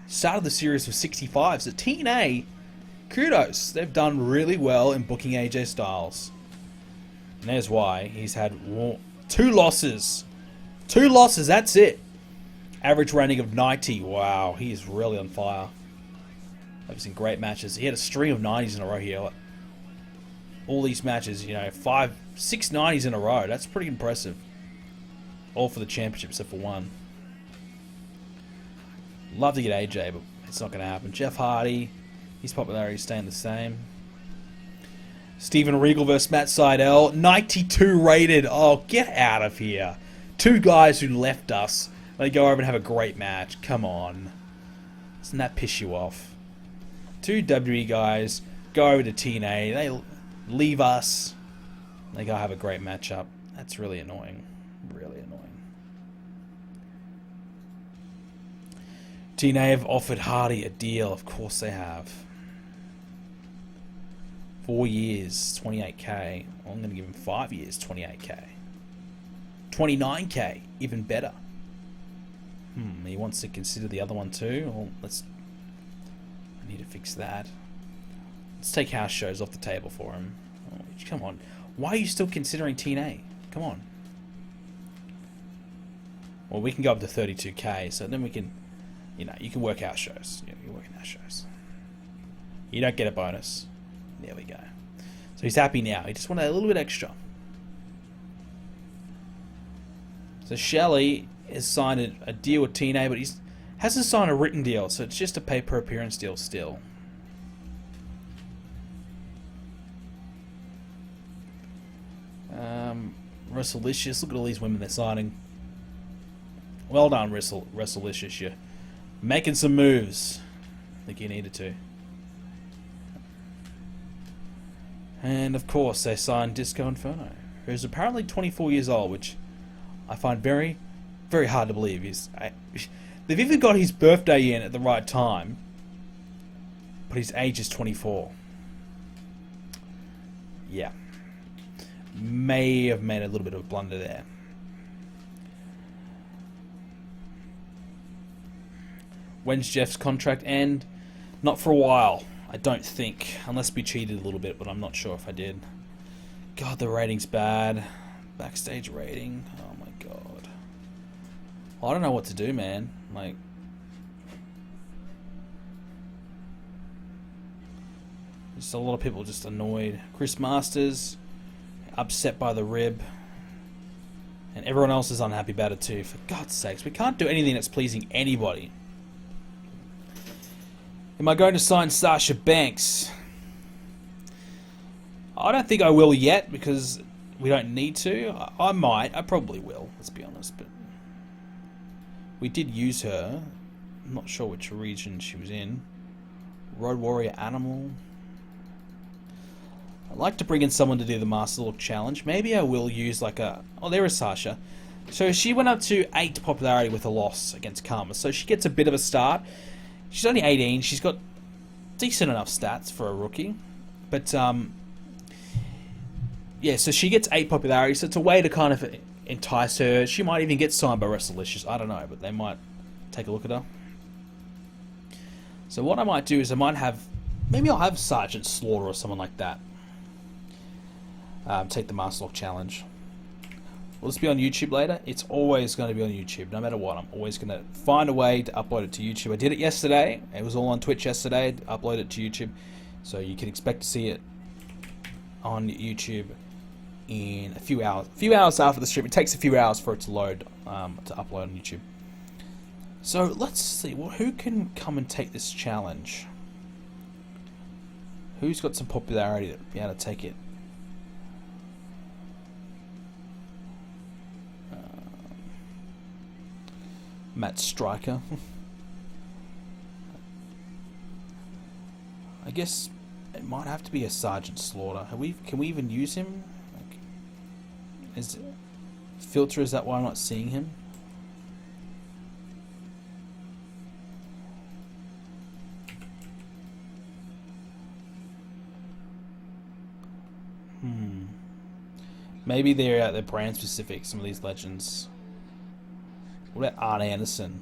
Started the series with 65. So TNA, kudos. They've done really well in booking AJ Styles. And there's why. He's had 2 losses. 2 losses, that's it. Average rating of 90. Wow, he is really on fire. I've seen great matches. He had a string of 90s in a row here. All these matches, you know, 5, 6 90s in a row. That's pretty impressive. All for the championship except for one. Love to get AJ, but it's not going to happen. Jeff Hardy, his popularity is staying the same. Steven Regal versus Matt Sydal, 92 rated. Oh, get out of here. 2 guys who left us. They go over and have a great match. Come on. Doesn't that piss you off? 2 WWE guys go over to TNA. They leave us. They go have a great matchup. That's really annoying. Really annoying. TNA have offered Hardy a deal. Of course they have. 4 years, 28k. I'm going to give him 5 years, 28k. 29k, even better. He wants to consider the other one too. Well, I need to fix that. Let's take house shows off the table for him. Oh, come on. Why are you still considering TNA? Come on. Well, we can go up to 32k, so then we can, you know, you can work out shows. Yeah, you work out shows. You don't get a bonus. There we go. So he's happy now. He just wanted a little bit extra. So Shelley has signed a deal with TNA, but he hasn't signed a written deal, so it's just a pay-per-appearance deal still. WrestleLicious. Look at all these women they're signing. Well done, WrestleLicious. You're making some moves. I think you needed to. And of course, they signed Disco Inferno, who's apparently 24 years old, which I find very, very hard to believe. They've even got his birthday in at the right time, but his age is 24. Yeah. May have made a little bit of a blunder there. When's Jeff's contract end? Not for a while, I don't think. Unless we cheated a little bit, but I'm not sure if I did. God, the rating's bad. Backstage rating. Oh my god. Well, I don't know what to do, man. Like, just a lot of people just annoyed. Chris Masters upset by the rib, and everyone else is unhappy about it too. For God's sakes, we can't do anything that's pleasing anybody. Am I going to sign Sasha Banks? I don't think I will yet, because we don't need to. I might. I probably will, let's be honest. But we did use her. I'm not sure which region she was in. Road Warrior Animal. I'd like to bring in someone to do the Master Look Challenge. Maybe I will use like a... Oh, there is Sasha. So she went up to 8 popularity with a loss against Karma. So she gets a bit of a start. She's only 18. She's got decent enough stats for a rookie. But, yeah, so she gets 8 popularity. So it's a way to kind of entice her. She might even get signed by WrestleLicious. I don't know, but they might take a look at her. So what I might do is I might have... Maybe I'll have Sergeant Slaughter or someone like that. Take the Master Lock Challenge. Will this be on YouTube later? It's always going to be on YouTube, no matter what. I'm always going to find a way to upload it to YouTube. I did it yesterday. It was all on Twitch yesterday. Upload it to YouTube. So you can expect to see it on YouTube in a few hours. A few hours after the stream. It takes a few hours for it to load, to upload on YouTube. So let's see. Well, who can come and take this challenge? Who's got some popularity to be able to take it? Matt Striker. I guess it might have to be a Sergeant Slaughter. Can we even use him? Like, is filter? Is that why I'm not seeing him? Maybe they're brand specific. Some of these legends. What about Arn Anderson?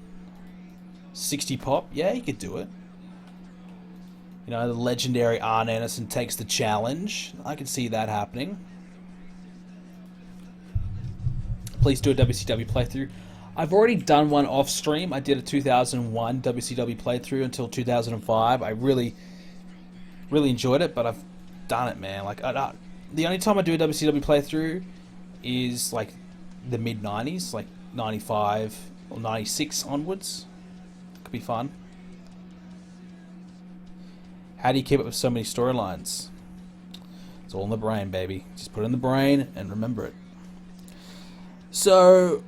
60 pop? Yeah, he could do it. You know, the legendary Arn Anderson takes the challenge. I can see that happening. please do a WCW playthrough. I've already done one off stream. I did a 2001 WCW playthrough until 2005. I really enjoyed it, but I've done it, man. Like, the only time I do a WCW playthrough is like the mid 90s, like 95 or 96 onwards. Could be fun. How do you keep up with so many storylines? It's all in the brain, baby. Just put it in the brain and remember it. So,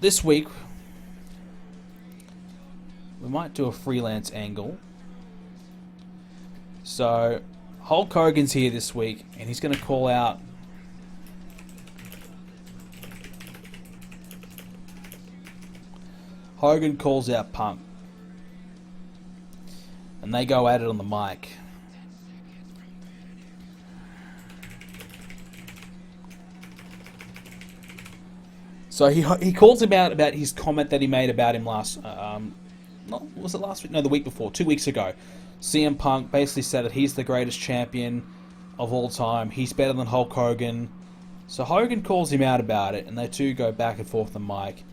this week, we might do a freelance angle. So, Hulk Hogan's here this week, and he's going to call out Hogan calls out Punk. And they go at it on the mic. So he calls him out about his comment that he made about him last... was it last week? No, the week before. 2 weeks ago. CM Punk basically said that he's the greatest champion of all time. He's better than Hulk Hogan. So Hogan calls him out about it, and they two go back and forth on the mic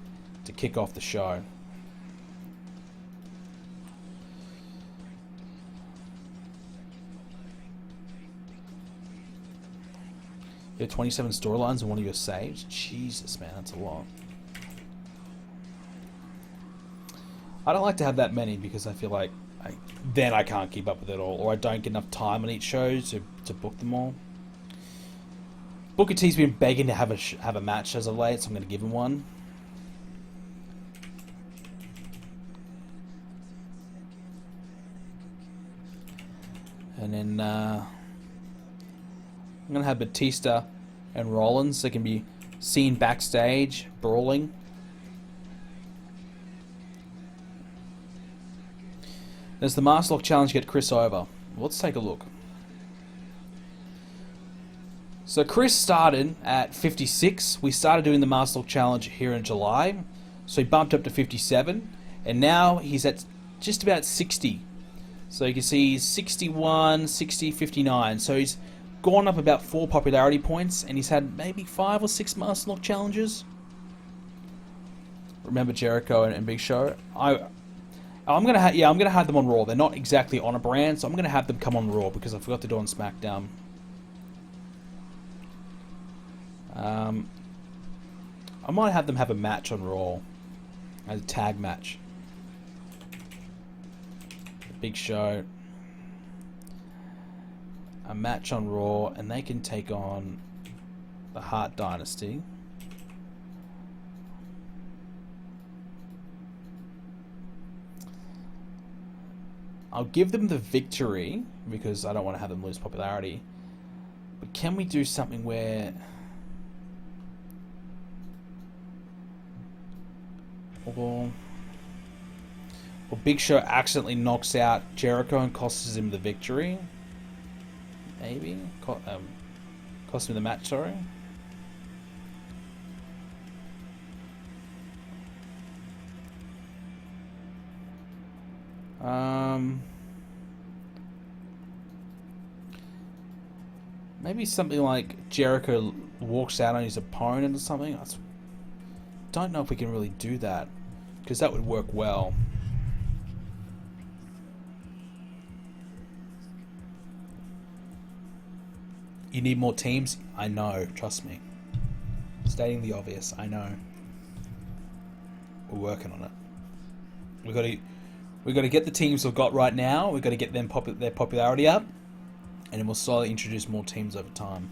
to kick off the show. You have 27 storylines and one of your saves? Jesus, man, that's a lot. I don't like to have that many because I feel like then I can't keep up with it all, or I don't get enough time on each show to book them all. Booker T's been begging to have a match as of late, so I'm going to give him one. And then I'm going to have Batista and Rollins. They can be seen backstage, brawling. There's the Master Lock Challenge to get Chris over. Let's take a look. So Chris started at 56. We started doing the Master Lock Challenge here in July. So he bumped up to 57. And now he's at just about 60. So you can see he's 61, 60, 59. So he's gone up about 4 popularity points, and he's had maybe 5 or 6 Master Lock challenges. Remember Jericho and Big Show? I'm gonna have them on Raw. They're not exactly on a brand, so I'm gonna have them come on Raw because I forgot to do on SmackDown. I might have them have a match on Raw, as a tag match. Big Show. A match on Raw, and they can take on the Hart Dynasty. I'll give them the victory because I don't want to have them lose popularity. But can we do something where... Or Big Show accidentally knocks out Jericho and costs him the victory? Maybe? Cost him the match, sorry. Maybe something like Jericho walks out on his opponent or something. I don't know if we can really do that, because that would work well. You need more teams? I know, trust me. Stating the obvious, I know. We're working on it. We've got to get the teams we've got right now. We've got to get them their popularity up, and then we'll slowly introduce more teams over time.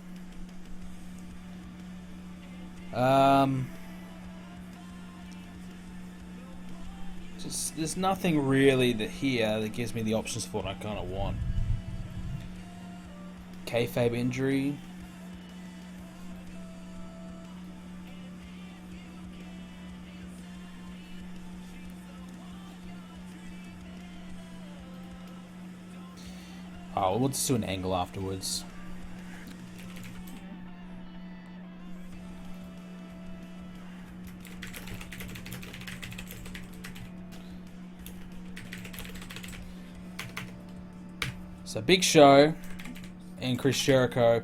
There's nothing really that gives me the options for what I kind of want. Kayfabe injury. Oh, we'll just do an angle afterwards. So Big Show and Chris Jericho,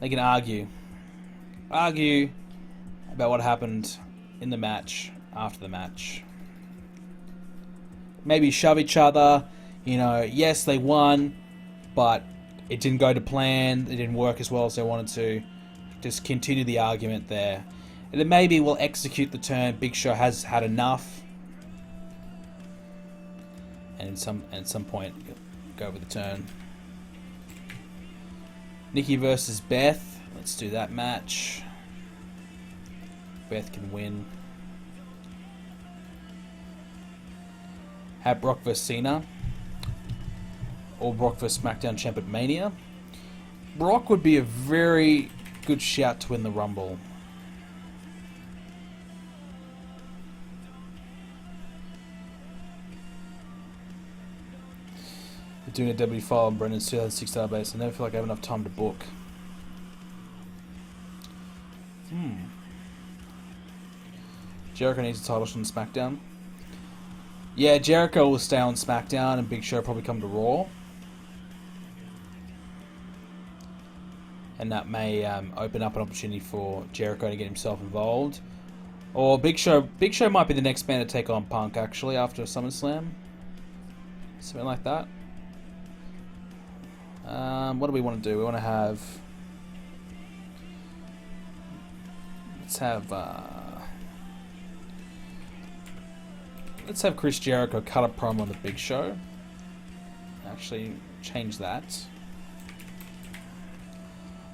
they can argue, about what happened in the match, after the match. Maybe shove each other. You know, yes, they won, but it didn't go to plan. It didn't work as well as they wanted to. Just continue the argument there. And then maybe we'll execute the turn. Big Show has had enough. And at some point, go with the turn. Nikki versus Beth. Let's do that match. Beth can win. Have Brock vs Cena. Or Brock vs SmackDown champ at Mania. Brock would be a very good shout to win the Rumble. We're doing a WWE file on Brendan's 2006 database. I never feel like I have enough time to book. Jericho needs a title shot on SmackDown. Yeah, Jericho will stay on SmackDown and Big Show will probably come to Raw. And that may open up an opportunity for Jericho to get himself involved. Or Big Show might be the next man to take on Punk, actually, after SummerSlam. Something like that. What do we want to do? We want to have... Let's have Chris Jericho cut a promo on the Big Show. Actually, change that.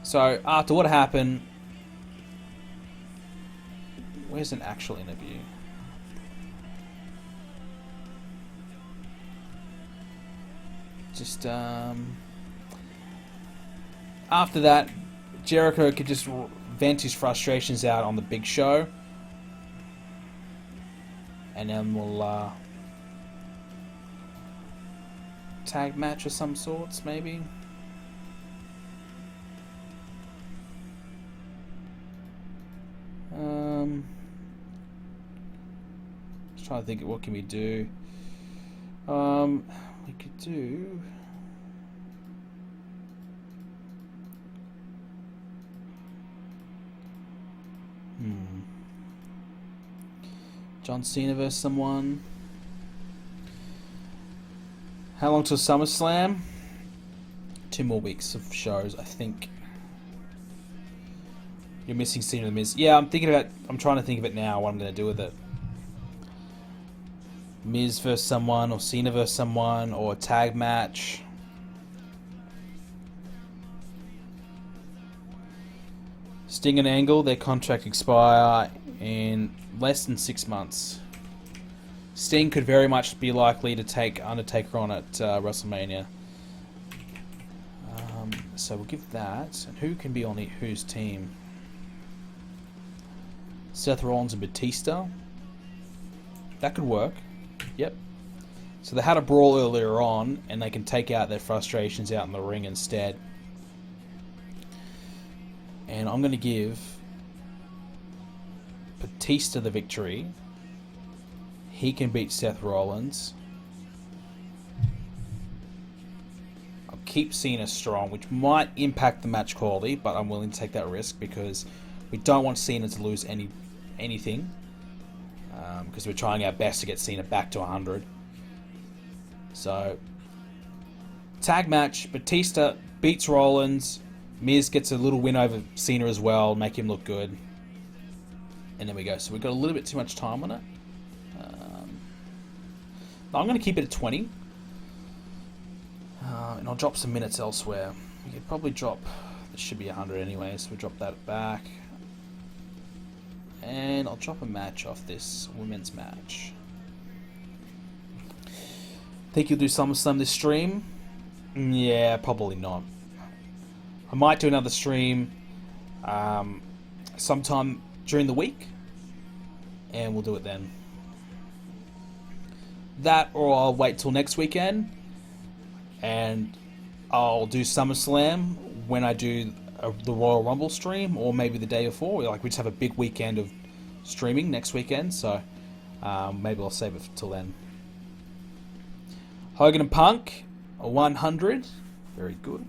So, after what happened... Where's an actual interview? Just, after that, Jericho could just vent his frustrations out on the Big Show. And then we'll, tag match of some sorts, maybe. Just trying to think of what can we do. We could do... John Cena versus someone. How long till SummerSlam? 2 more weeks of shows, I think. You're missing Cena and The Miz. Yeah, I'm trying to think of it now, what I'm going to do with it. Miz versus someone, or Cena versus someone, or a tag match. Sting and Angle, their contract expire in less than 6 months. Sting could very much be likely to take Undertaker on at WrestleMania. So we'll give that. And who can be on whose team? Seth Rollins and Batista. That could work. Yep. So they had a brawl earlier on, and they can take out their frustrations out in the ring instead. And I'm going to give Batista the victory. He can beat Seth Rollins. I'll keep Cena strong, which might impact the match quality, but I'm willing to take that risk because we don't want Cena to lose anything. Because we're trying our best to get Cena back to 100. So, tag match, Batista beats Rollins. Miz gets a little win over Cena as well, make him look good. And there we go. So we've got a little bit too much time on it. I'm going to keep it at 20. And I'll drop some minutes elsewhere. We could probably drop... This should be 100 anyway, so we'll drop that back. And I'll drop a match off this women's match. Think you'll do SummerSlam this stream? Yeah, probably not. I might do another stream sometime during the week, and we'll do it then. That, or I'll wait till next weekend, and I'll do SummerSlam when I do the Royal Rumble stream, or maybe the day before. We just have a big weekend of streaming next weekend, so maybe I'll save it till then. Hogan and Punk, a 100, very good.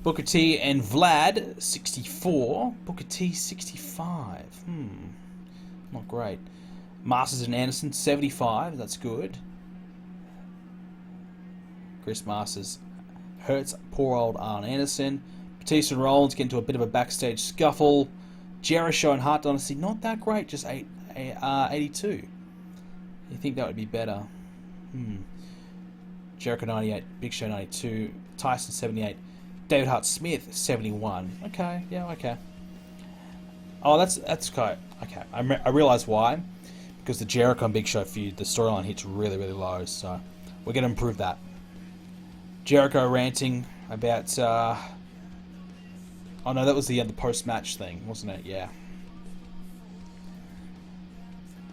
Booker T and Vlad, 64. Booker T, 65. Not great. Masters and Anderson, 75. That's good. Chris Masters hurts poor old Arn Anderson. Batista and Rollins get into a bit of a backstage scuffle. Jericho and Hart Dynasty, not that great, just 82. You think that would be better? Jericho 98, Big Show 92, Tyson 78, David Hart Smith 71. Okay, yeah, okay. Oh, that's okay. Okay, I realize why. Because the Jericho and Big Show feud, the storyline hits really, really low, so we're going to improve that. Jericho ranting about... oh no, that was the post-match thing, wasn't it? Yeah.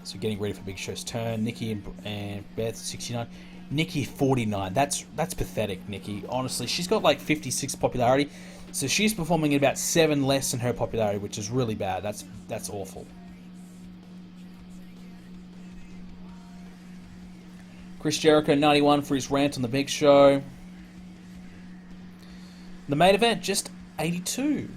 So getting ready for Big Show's turn. Nikki and Beth, 69. Nikki, 49. That's pathetic, Nikki. Honestly, she's got like 56 popularity. So she's performing at about 7 less than her popularity, which is really bad. That's awful. Chris Jericho, 91 for his rant on the Big Show. The main event, just 82.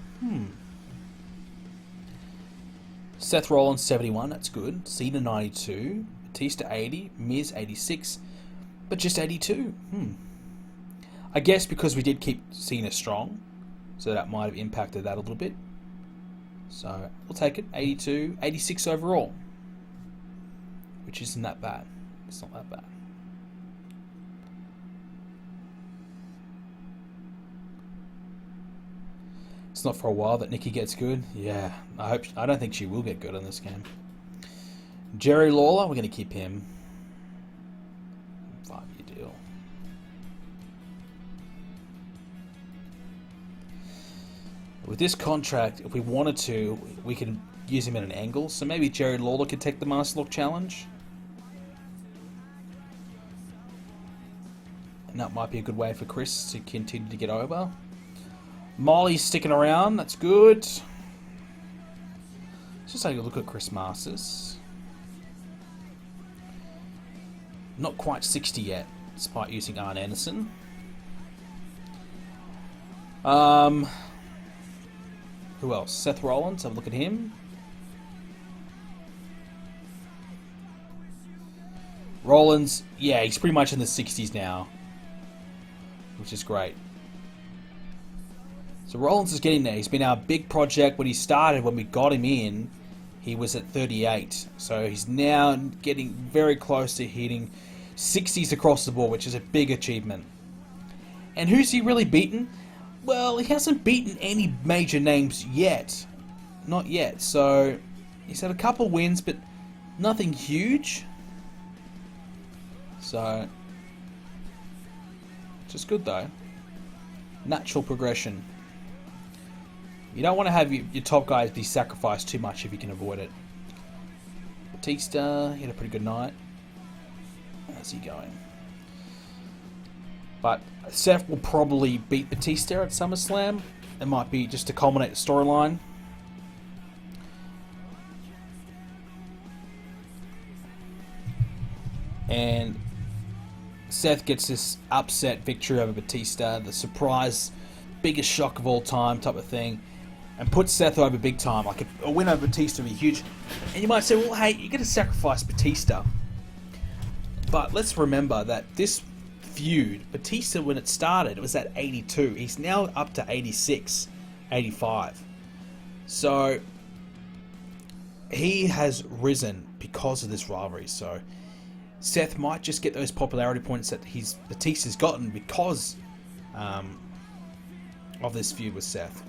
Seth Rollins, 71. That's good. Cena, 92. Batista, 80. Miz, 86. But just 82. I guess because we did keep Cena strong, so that might have impacted that a little bit. So we'll take it. 82. 86 overall. Which isn't that bad. It's not that bad. It's not for a while that Nikki gets good. Yeah, I don't think she will get good in this game. Jerry Lawler, we're going to keep him. 5-year deal. With this contract, if we wanted to, we could use him at an angle. So maybe Jerry Lawler could take the Master Lock Challenge. And that might be a good way for Chris to continue to get over. Molly's sticking around, that's good. Let's just take a look at Chris Masters. Not quite 60 yet, despite using Arn Anderson. Who else? Seth Rollins, have a look at him. Rollins, yeah, he's pretty much in the 60s now, which is great. So Rollins is getting there. He's been our big project. When he started, when we got him in, he was at 38. So he's now getting very close to hitting 60s across the board, which is a big achievement. And who's he really beaten? Well, he hasn't beaten any major names yet. Not yet. So he's had a couple wins, but nothing huge. So, just good though. Natural progression. You don't want to have your top guys be sacrificed too much if you can avoid it. Batista, he had a pretty good night. How's he going? But Seth will probably beat Batista at SummerSlam. It might be just to culminate the storyline. And Seth gets this upset victory over Batista, the surprise, biggest shock of all time type of thing, and puts Seth over big time. Like a win over Batista would be huge. And you might say, well, hey, you're going to sacrifice Batista. But let's remember that this feud, Batista, when it started, it was at 82. He's now up to 86, 85. So he has risen because of this rivalry. So Seth might just get those popularity points that Batista's gotten because of this feud with Seth.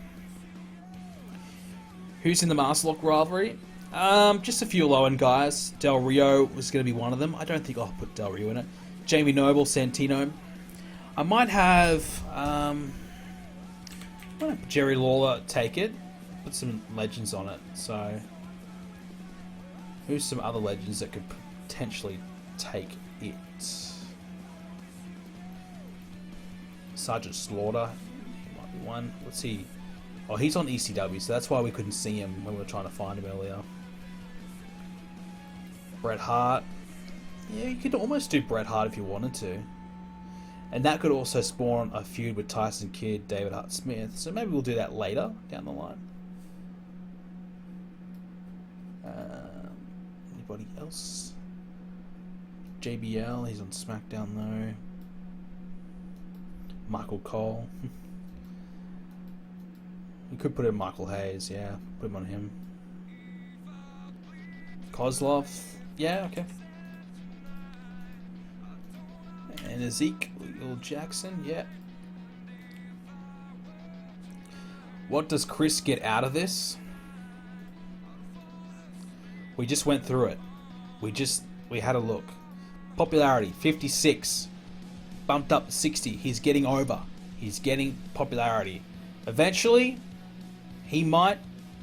Who's in the Master Lock rivalry? Just a few low-end guys. Del Rio was going to be one of them. I don't think I'll put Del Rio in it. Jamie Noble, Santino. I might have Jerry Lawler take it. Put some legends on it. So, who's some other legends that could potentially take it? Sergeant Slaughter, he might be one. Let's see. Oh, he's on ECW, so that's why we couldn't see him when we were trying to find him earlier. Bret Hart. Yeah, you could almost do Bret Hart if you wanted to. And that could also spawn a feud with Tyson Kidd, David Hart Smith. So maybe we'll do that later down the line. Anybody else? JBL, he's on SmackDown though. Michael Cole. We could put in Michael Hayes, yeah. Put him on him. Kozlov, yeah, okay. And Ezekiel Jackson, yeah. What does Chris get out of this? We just went through it. We had a look. Popularity, 56. Bumped up to 60. He's getting over. He's getting popularity. Eventually, he might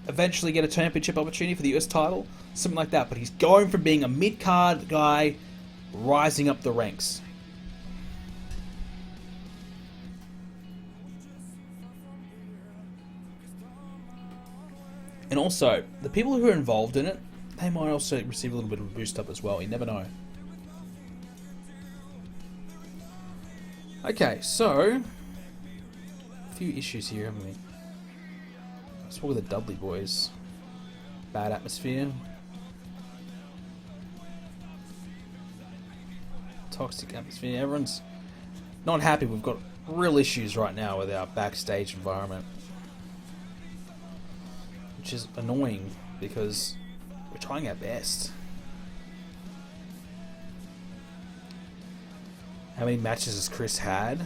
eventually get a championship opportunity for the US title. Something like that. But he's going from being a mid-card guy, rising up the ranks. And also, the people who are involved in it, they might also receive a little bit of a boost up as well. You never know. Okay, so a few issues here, haven't we? Let's talk with the Dudley boys. Bad atmosphere. Toxic atmosphere. Everyone's not happy. We've got real issues right now with our backstage environment, which is annoying because we're trying our best. How many matches has Chris had?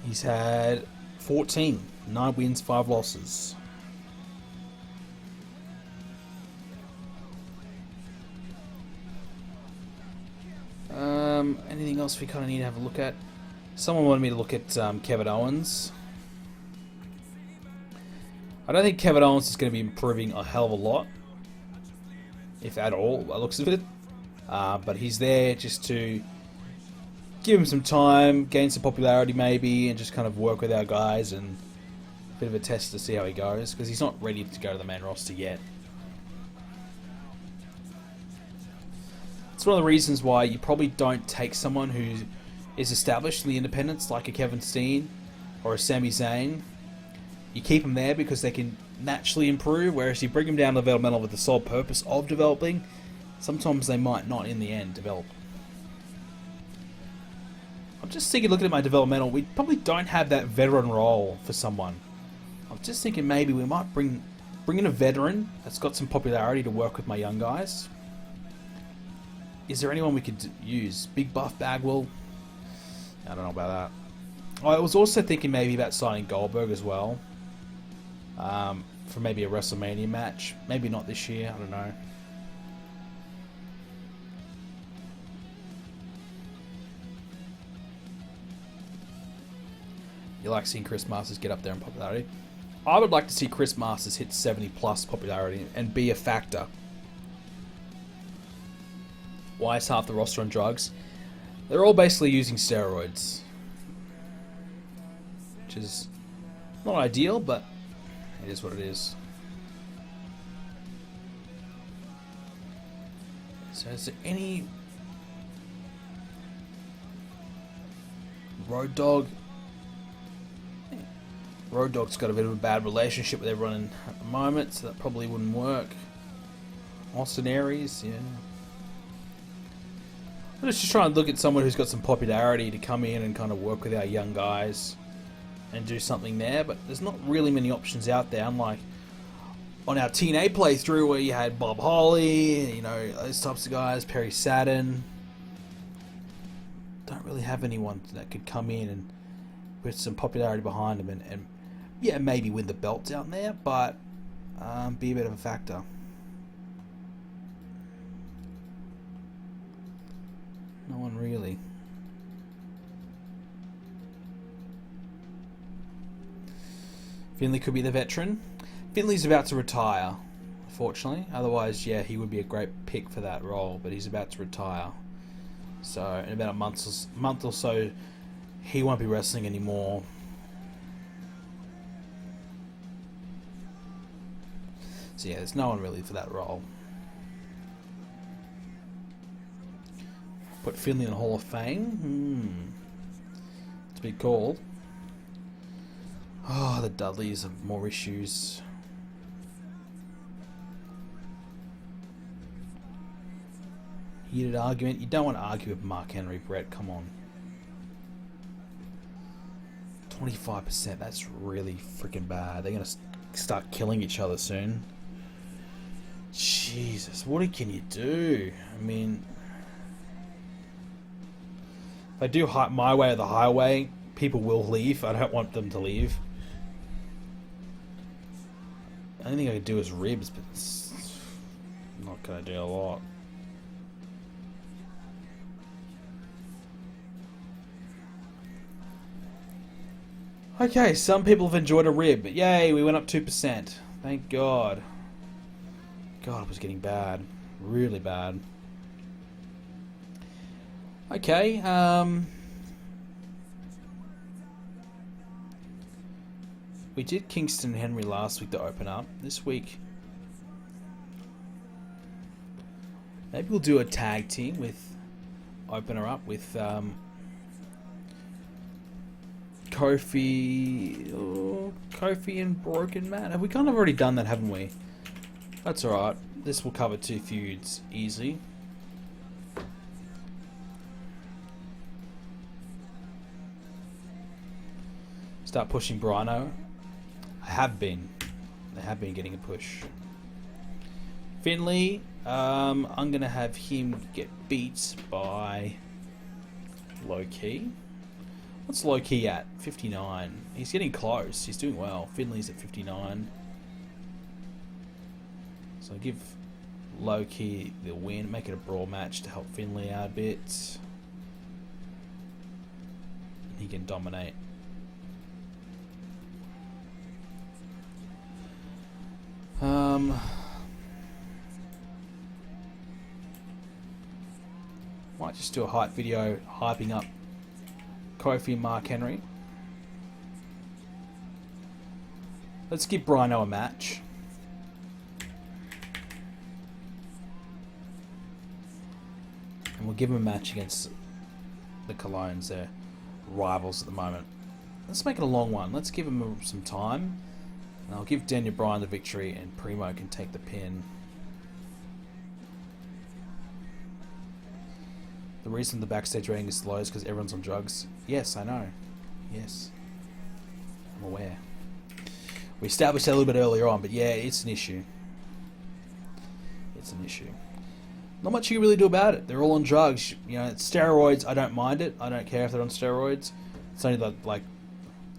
He's had 14. 9 wins, 5 losses. Anything else we kind of need to have a look at? Someone wanted me to look at Kevin Owens. I don't think Kevin Owens is going to be improving a hell of a lot, if at all, by the looks of it. But he's there just to give him some time, gain some popularity maybe, and just kind of work with our guys and a bit of a test to see how he goes, because he's not ready to go to the main roster yet. It's one of the reasons why you probably don't take someone who is established in the independents, like a Kevin Steen or a Sami Zayn. You keep them there because they can naturally improve, whereas you bring them down to developmental with the sole purpose of developing, sometimes they might not in the end develop. I'm just thinking, looking at my developmental, we probably don't have that veteran role for someone. I'm just thinking maybe we might bring in a veteran that's got some popularity to work with my young guys. Is there anyone we could use? Big Buff Bagwell? I don't know about that. I was also thinking maybe about signing Goldberg as well. For maybe a WrestleMania match. Maybe not this year, I don't know. You like seeing Chris Masters get up there in popularity? I would like to see Chris Masters hit 70 plus popularity and be a factor. Why is half the roster on drugs? They're all basically using steroids, which is not ideal, but it is what it is. So is there any Road Dogg? Road Dogg's got a bit of a bad relationship with everyone at the moment, so that probably wouldn't work. Austin Aries, yeah. I'm just trying to look at someone who's got some popularity to come in and kind of work with our young guys and do something there, but there's not really many options out there, unlike on our TNA playthrough where you had Bob Holly, you know, those types of guys, Perry Saturn. Don't really have anyone that could come in and with some popularity behind them and yeah, maybe win the belts out there, but be a bit of a factor. No one really. Finlay could be the veteran. Finlay's about to retire, unfortunately. Otherwise, yeah, he would be a great pick for that role, but he's about to retire. So, in about a month or so, he won't be wrestling anymore. So yeah, there's no one really for that role. Put Finley in the Hall of Fame. It's a big call. Oh, the Dudleys have more issues. Heated argument. You don't want to argue with Mark Henry, Brett. Come on. 25%. That's really freaking bad. They're going to start killing each other soon. Jesus, what can you do? I mean, if I do my way or the highway, people will leave. I don't want them to leave. The only thing I can do is ribs, but it's not going to do a lot. Okay, some people have enjoyed a rib. Yay, we went up 2%. Thank God. God, it was getting bad. Really bad. Okay, we did Kingston and Henry last week to open up. This week, maybe we'll do a tag team with, open her up with, Kofi and Broken Matt. Have we kind of already done that, haven't we? That's alright. This will cover 2 feuds easy. Start pushing Brino. I have been getting a push. Finley, I'm going to have him get beat by Low Key. What's Low Key at? 59. He's getting close. He's doing well. Finley's at 59. So I'll give Low Key the win. Make it a brawl match to help Finley out a bit. He can dominate. Might just do a hype video hyping up Kofi and Mark Henry. Let's give Brino a match. And we'll give him a match against the Colognes. They're rivals at the moment. Let's make it a long one. Let's give him some time. And I'll give Daniel Bryan the victory and Primo can take the pin. The reason the Backstage rating is low is because everyone's on drugs. Yes, I know. Yes. I'm aware. We established that a little bit earlier on, but yeah, it's an issue. It's an issue. Not much you can really do about it. They're all on drugs. You know, steroids, I don't mind it. I don't care if they're on steroids. It's only like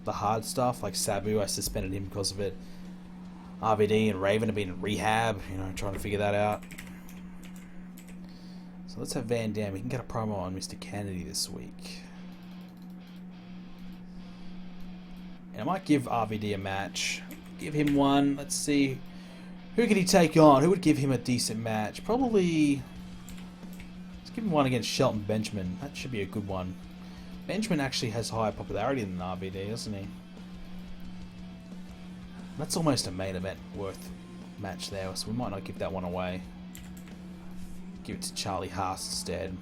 the hard stuff, like Sabu, I suspended him because of it. RVD and Raven have been in rehab, you know, trying to figure that out. So let's have Van Dam. We can get a promo on Mr. Kennedy this week. And I might give RVD a match. Give him one. Let's see. Who could he take on? Who would give him a decent match? Probably... Let's give him one against Shelton Benjamin. That should be a good one. Benjamin actually has higher popularity than RVD, doesn't he? That's almost a main event worth match there, so we might not give that one away. Give it to Charlie Haas instead.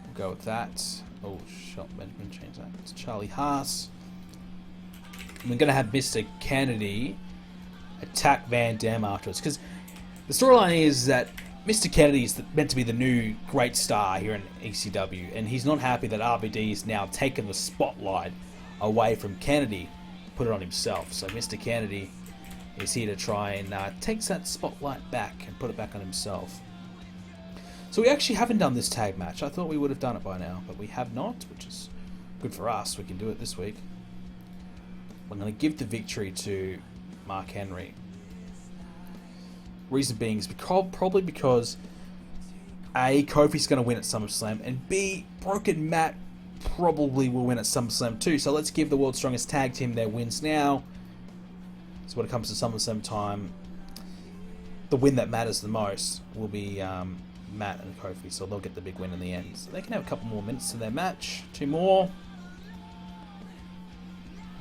We'll go with that. Oh, Shelton Benjamin, change that. It's Charlie Haas. And we're going to have Mr. Kennedy attack Van Dam afterwards, because the storyline is that Mr. Kennedy is meant to be the new great star here in ECW, and he's not happy that RVD has now taken the spotlight away from Kennedy, put it on himself. So Mr. Kennedy is here to try and takes that spotlight back and put it back on himself. So we actually haven't done this tag match. I thought we would have done it by now, but we have not, which is good for us. We can do it this week. We're going to give the victory to Mark Henry. Reason being is probably because A, Kofi's going to win at SummerSlam, and B, Broken Matt probably will win at SummerSlam too. So let's give the World's Strongest Tag Team their wins now. So when it comes to SummerSlam time, the win that matters the most will be Matt and Kofi, so they'll get the big win in the end. So they can have a couple more minutes in their match. 2 more.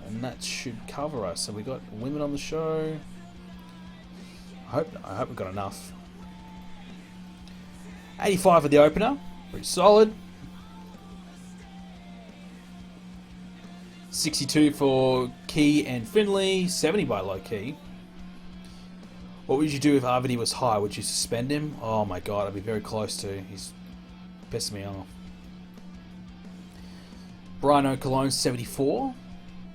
And that should cover us. So we got women on the show. I hope we've got enough. 85 for the opener. Pretty solid. 62 for Key and Finley. 70 by Low Key. What would you do if RVD was high? Would you suspend him? Oh my god, I'd be very close to. He's pissing me off. Brian O'Cologne, 74.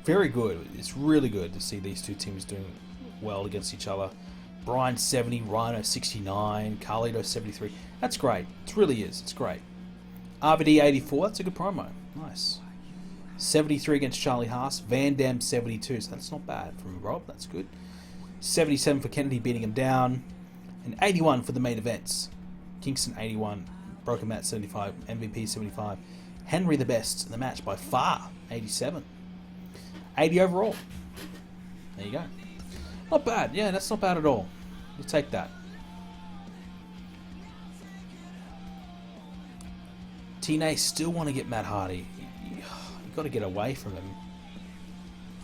Very good. It's really good to see these two teams doing well against each other. Brian, 70. Rhino, 69. Carlito, 73. That's great. It really is. It's great. RVD, 84. That's a good promo. Nice. 73 against Charlie Haas. Van Dam, 72. So that's not bad from Rob. That's good. 77 for Kennedy beating him down. And 81 for the main events. Kingston, 81. Broken Matt, 75. MVP, 75. Henry, the best in the match by far. 87. 80 overall. There you go. Not bad. Yeah, that's not bad at all. We'll take that. TNA still want to get Matt Hardy. You've got to get away from him.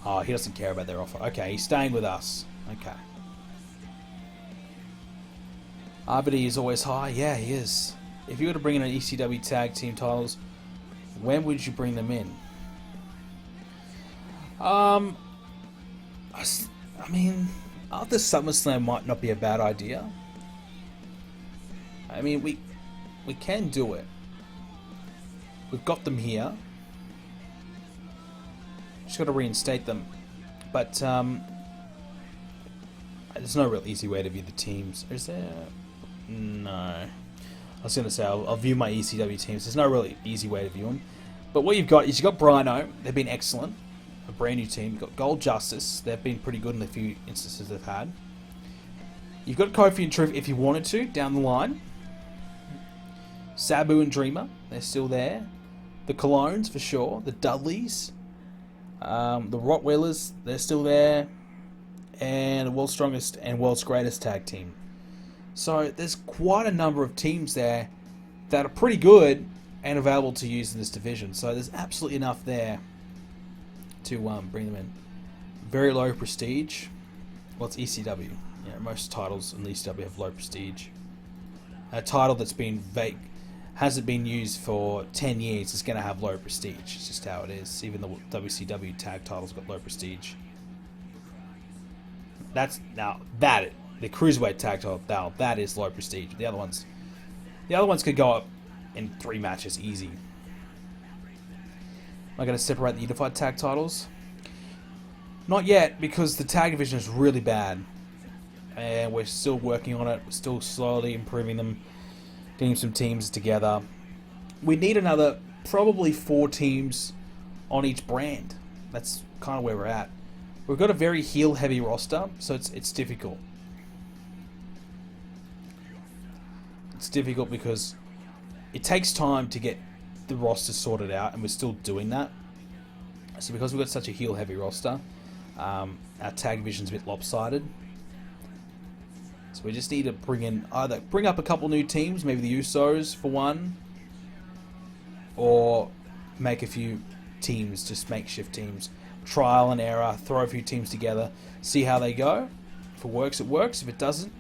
Oh, he doesn't care about their offer. Okay, he's staying with us. Okay. RVD is always high. Yeah, he is. If you were to bring in an ECW tag team titles, when would you bring them in? I mean, after SummerSlam might not be a bad idea. I mean, we can do it. We've got them here. Just got to reinstate them. But there's no real easy way to view the teams. Is there? No. I was going to say I'll view my ECW teams. There's no really easy way to view them. But what you've got is you've got Brino. They've been excellent. A brand new team. You've got Gold Justice. They've been pretty good in the few instances they've had. You've got Kofi and Truth if you wanted to down the line. Sabu and Dreamer. They're still there. The Colognes for sure. The Dudleys. The Rottweilers. They're still there. And the World's Strongest and World's Greatest Tag Team. So there's quite a number of teams there that are pretty good and available to use in this division. So there's absolutely enough there to bring them in. Very low prestige. Well, it's ECW. You know, most titles in ECW have low prestige. A title that's been vague, hasn't been used for 10 years is going to have low prestige. It's just how it is. Even the WCW tag titles got low prestige. That's now that the cruiserweight tag title now that is low prestige. The other ones could go up in 3 matches easy. Am I going to separate the unified tag titles? Not yet, because the tag division is really bad, and we're still working on it. We're still slowly improving them, getting some teams together. We need another probably 4 teams on each brand. That's kind of where we're at. We've got a very heel-heavy roster, so it's difficult. It's difficult because it takes time to get the roster sorted out, and we're still doing that. So because we've got such a heel-heavy roster, our tag division's a bit lopsided. So we just need to bring up a couple new teams, maybe the Usos for one, or make a few teams, just makeshift teams. Trial and error, throw a few teams together, see how they go. If it works, it works. If it doesn't,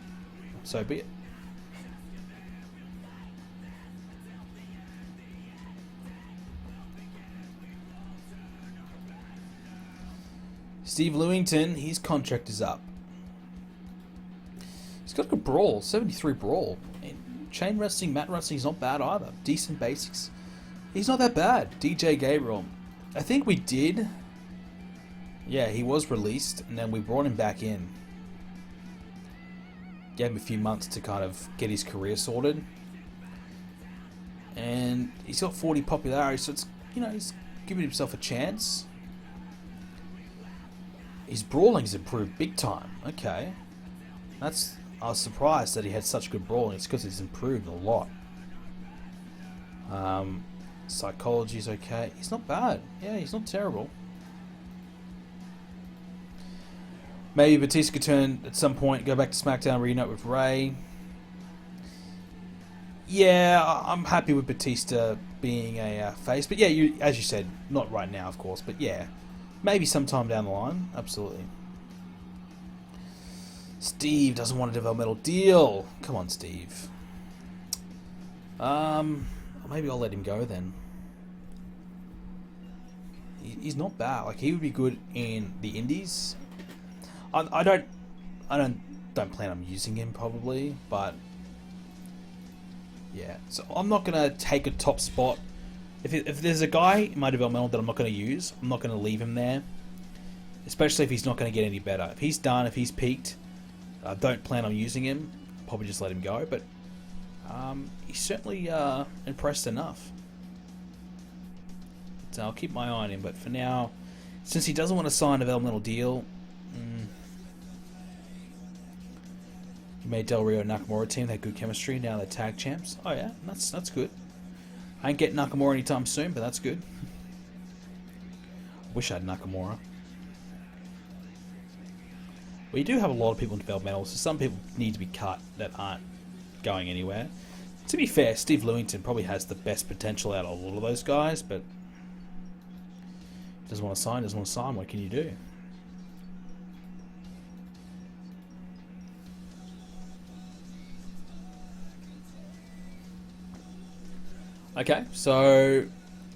so be it. Steve Lewington, his contract is up. He's got a good brawl, 73 brawl. And chain wrestling, mat wrestling is not bad either. Decent basics. He's not that bad. DJ Gabriel. I think we did. Yeah, he was released, and then we brought him back in. Gave him a few months to kind of get his career sorted. And he's got 40 popularity, so it's, you know, he's giving himself a chance. His brawling's improved big time. Okay. I was surprised that he had such good brawling. It's because he's improved a lot. Psychology's okay. He's not bad. Yeah, he's not terrible. Maybe Batista could turn at some point, go back to SmackDown, reunite with Ray. Yeah, I'm happy with Batista being a face. But yeah, as you said, not right now, of course. But yeah, Maybe sometime down the line. Absolutely. Steve doesn't want a developmental deal. Come on, Steve. Maybe I'll let him go then. He's not bad. Like, he would be good in the indies. I don't plan on using him probably, but yeah. So I'm not gonna take a top spot. If there's a guy in my developmental that I'm not gonna use, I'm not gonna leave him there. Especially if he's not gonna get any better. If he's done, if he's peaked, I don't plan on using him. Probably just let him go. But he's certainly impressed enough. So I'll keep my eye on him. But for now, since he doesn't want to sign a developmental deal. He made Del Rio and Nakamura team. They had good chemistry. Now they're tag champs. Oh yeah, that's good. I ain't getting Nakamura anytime soon, but that's good. I wish I had Nakamura. We do have a lot of people in developmental, so some people need to be cut that aren't going anywhere. To be fair, Steve Lewington probably has the best potential out of a lot of those guys, but doesn't want to sign. What can you do? Okay, so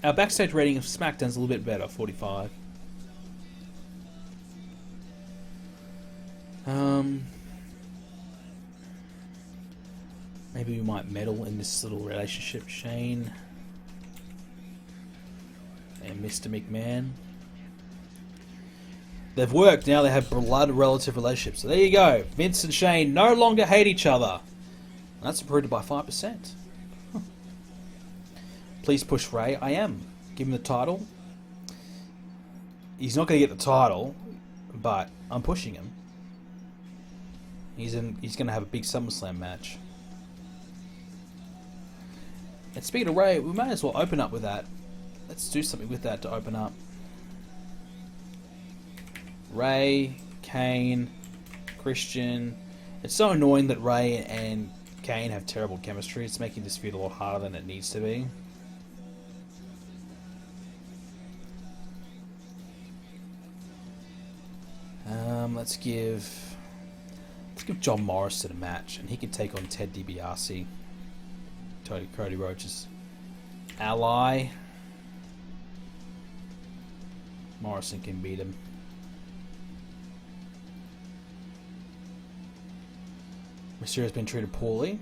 our backstage rating of SmackDown's a little bit better, 45. Maybe we might meddle in this little relationship, Shane and Mr. McMahon. They've worked, now they have blood relative relationships. So there you go. Vince and Shane no longer hate each other. And that's improved by 5%. Please push Ray. I am. Give him the title. He's not going to get the title, but I'm pushing him. He's going to have a big Summerslam match. And speaking of Ray, we may as well open up with that. Let's do something with that to open up. Ray, Kane, Christian. It's so annoying that Ray and Kane have terrible chemistry. It's making this feud a lot harder than it needs to be. Let's give John Morrison a match, and he can take on Ted DiBiase, Cody Rhodes' ally. Morrison can beat him. Mysterio's been treated poorly.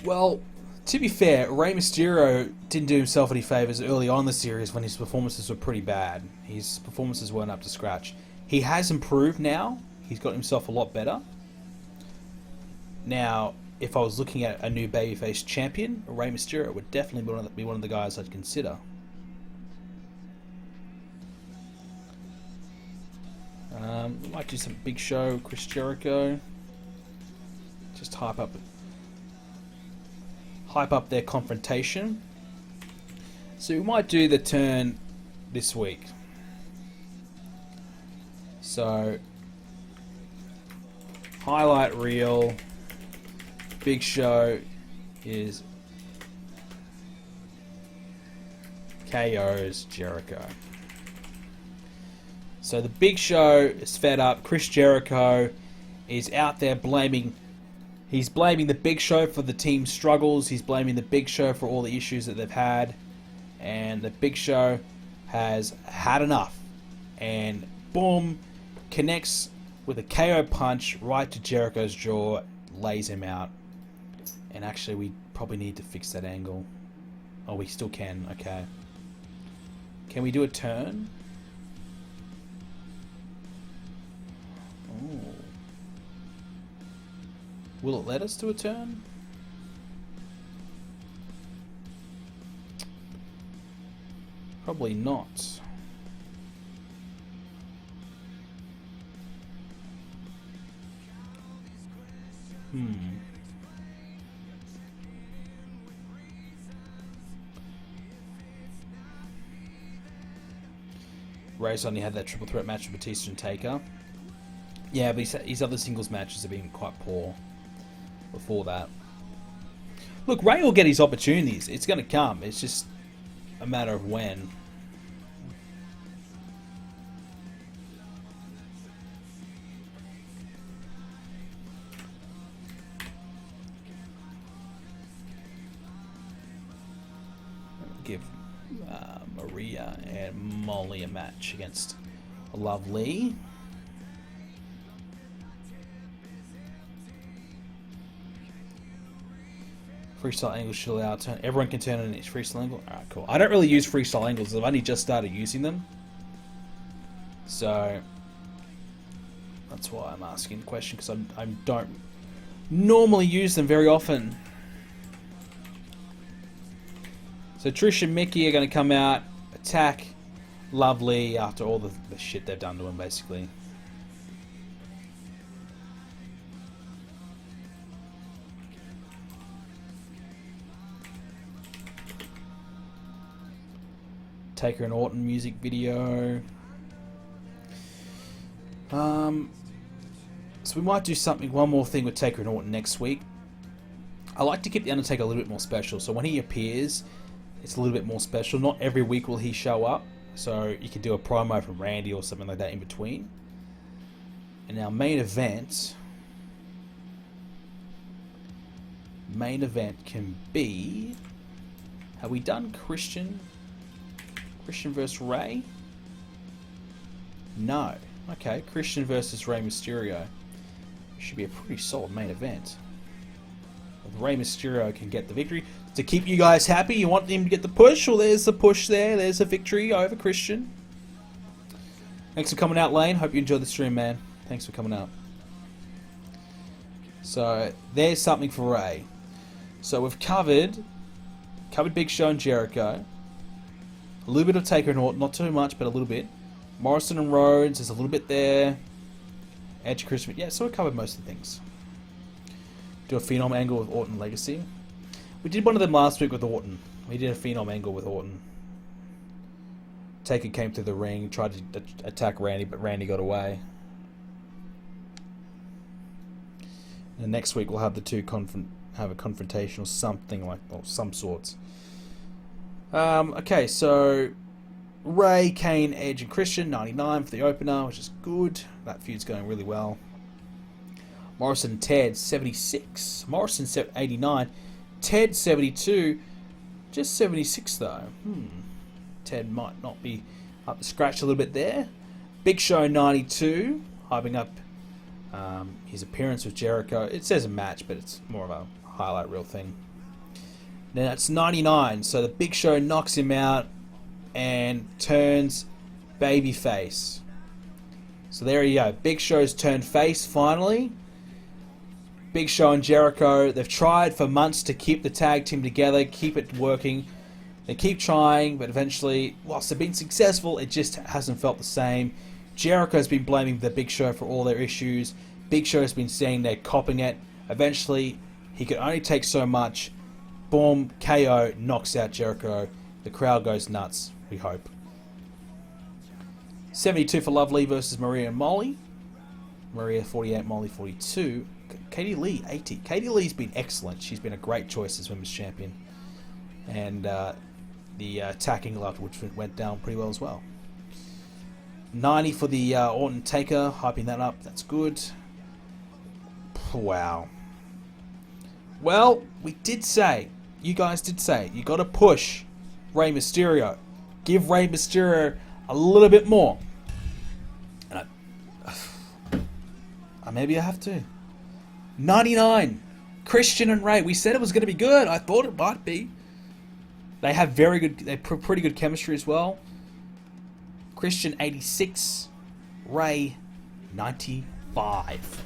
Well, to be fair, Rey Mysterio didn't do himself any favours early on in the series when his performances were pretty bad. His performances weren't up to scratch. He has improved now. He's got himself a lot better. Now, if I was looking at a new babyface champion, Rey Mysterio would definitely be one of the guys I'd consider. We might do some Big Show, Chris Jericho. Just hype up their confrontation. So we might do the turn this week. So highlight reel. Big Show is KO's Jericho. So the Big Show is fed up. Chris Jericho is out there blaming. He's blaming the Big Show for the team's struggles. He's blaming the Big Show for all the issues that they've had. And the Big Show has had enough. And boom, connects with a KO punch right to Jericho's jaw, lays him out. And actually, we probably need to fix that angle. Oh, we still can. Okay. Can we do a turn? Oh. Will it let us do a turn? Probably not. Ray's only had that triple threat match with Batista and Taker. Yeah, but his other singles matches have been quite poor before that. Look, Ray will get his opportunities. It's going to come. It's just a matter of when. give Maria and Molly a match against Lovely. Freestyle angle should allow turn. Everyone can turn on each freestyle angle. Alright, cool. I don't really use freestyle angles. I've only just started using them. So that's why I'm asking the question, because I don't normally use them very often. So Trish and Mickey are going to come out, attack Lovely after all the shit they've done to him, basically. Taker and Orton music video. So we might do one more thing with Taker and Orton next week. I like to keep the Undertaker a little bit more special, so when he appears, it's a little bit more special. Not every week will he show up, so you can do a promo from Randy or something like that in between. And our main event can be, have we done Christian versus Ray? No. Okay, Christian versus Rey Mysterio. Should be a pretty solid main event. If Rey Mysterio can get the victory. To keep you guys happy, you want him to get the push? Well, there's the push there. There's a victory over Christian. Thanks for coming out, Lane. Hope you enjoyed the stream, man. Thanks for coming out. So, there's something for Ray. So, we've covered Big Show and Jericho. A little bit of Taker and Orton, not too much, but a little bit. Morrison and Rhodes, there's a little bit there. Edge, Christian, yeah, so we covered most of the things. Do a Phenom angle with Orton Legacy. We did one of them last week with Orton. We did a Phenom angle with Orton. Taker came through the ring, tried to attack Randy, but Randy got away. And next week we'll have the two have a confrontation or something like, or some sorts. Okay, so Ray, Kane, Edge, and Christian, 99 for the opener, which is good. That feud's going really well. Morrison and Ted, 76. Morrison, 89. Ted, 72. Just 76, though. Ted might not be up to scratch a little bit there. Big Show, 92. Hyping up his appearance with Jericho. It says a match, but it's more of a highlight reel thing. Then that's 99. So the Big Show knocks him out and turns babyface. So there you go. Big Show's turned face finally. Big Show and Jericho, they've tried for months to keep the tag team together, keep it working. They keep trying, but eventually, whilst they've been successful, it just hasn't felt the same. Jericho's been blaming the Big Show for all their issues. Big Show's been saying they're copping it. Eventually, he could only take so much. Boom, KO, knocks out Jericho. The crowd goes nuts, we hope. 72 for Lovely versus Maria and Molly. Maria 48, Molly 42. Katie Lee 80. Katie Lee's been excellent. She's been a great choice as Women's Champion. And the attacking left, which went down pretty well as well. 90 for the Orton Taker, hyping that up. That's good. Wow. Well, we did say, you guys did say, you got to push Rey Mysterio. Give Rey Mysterio a little bit more. And maybe I have to. 99. Christian and Rey. We said it was going to be good. I thought it might be. They have pretty good chemistry as well. Christian 86. Rey 95.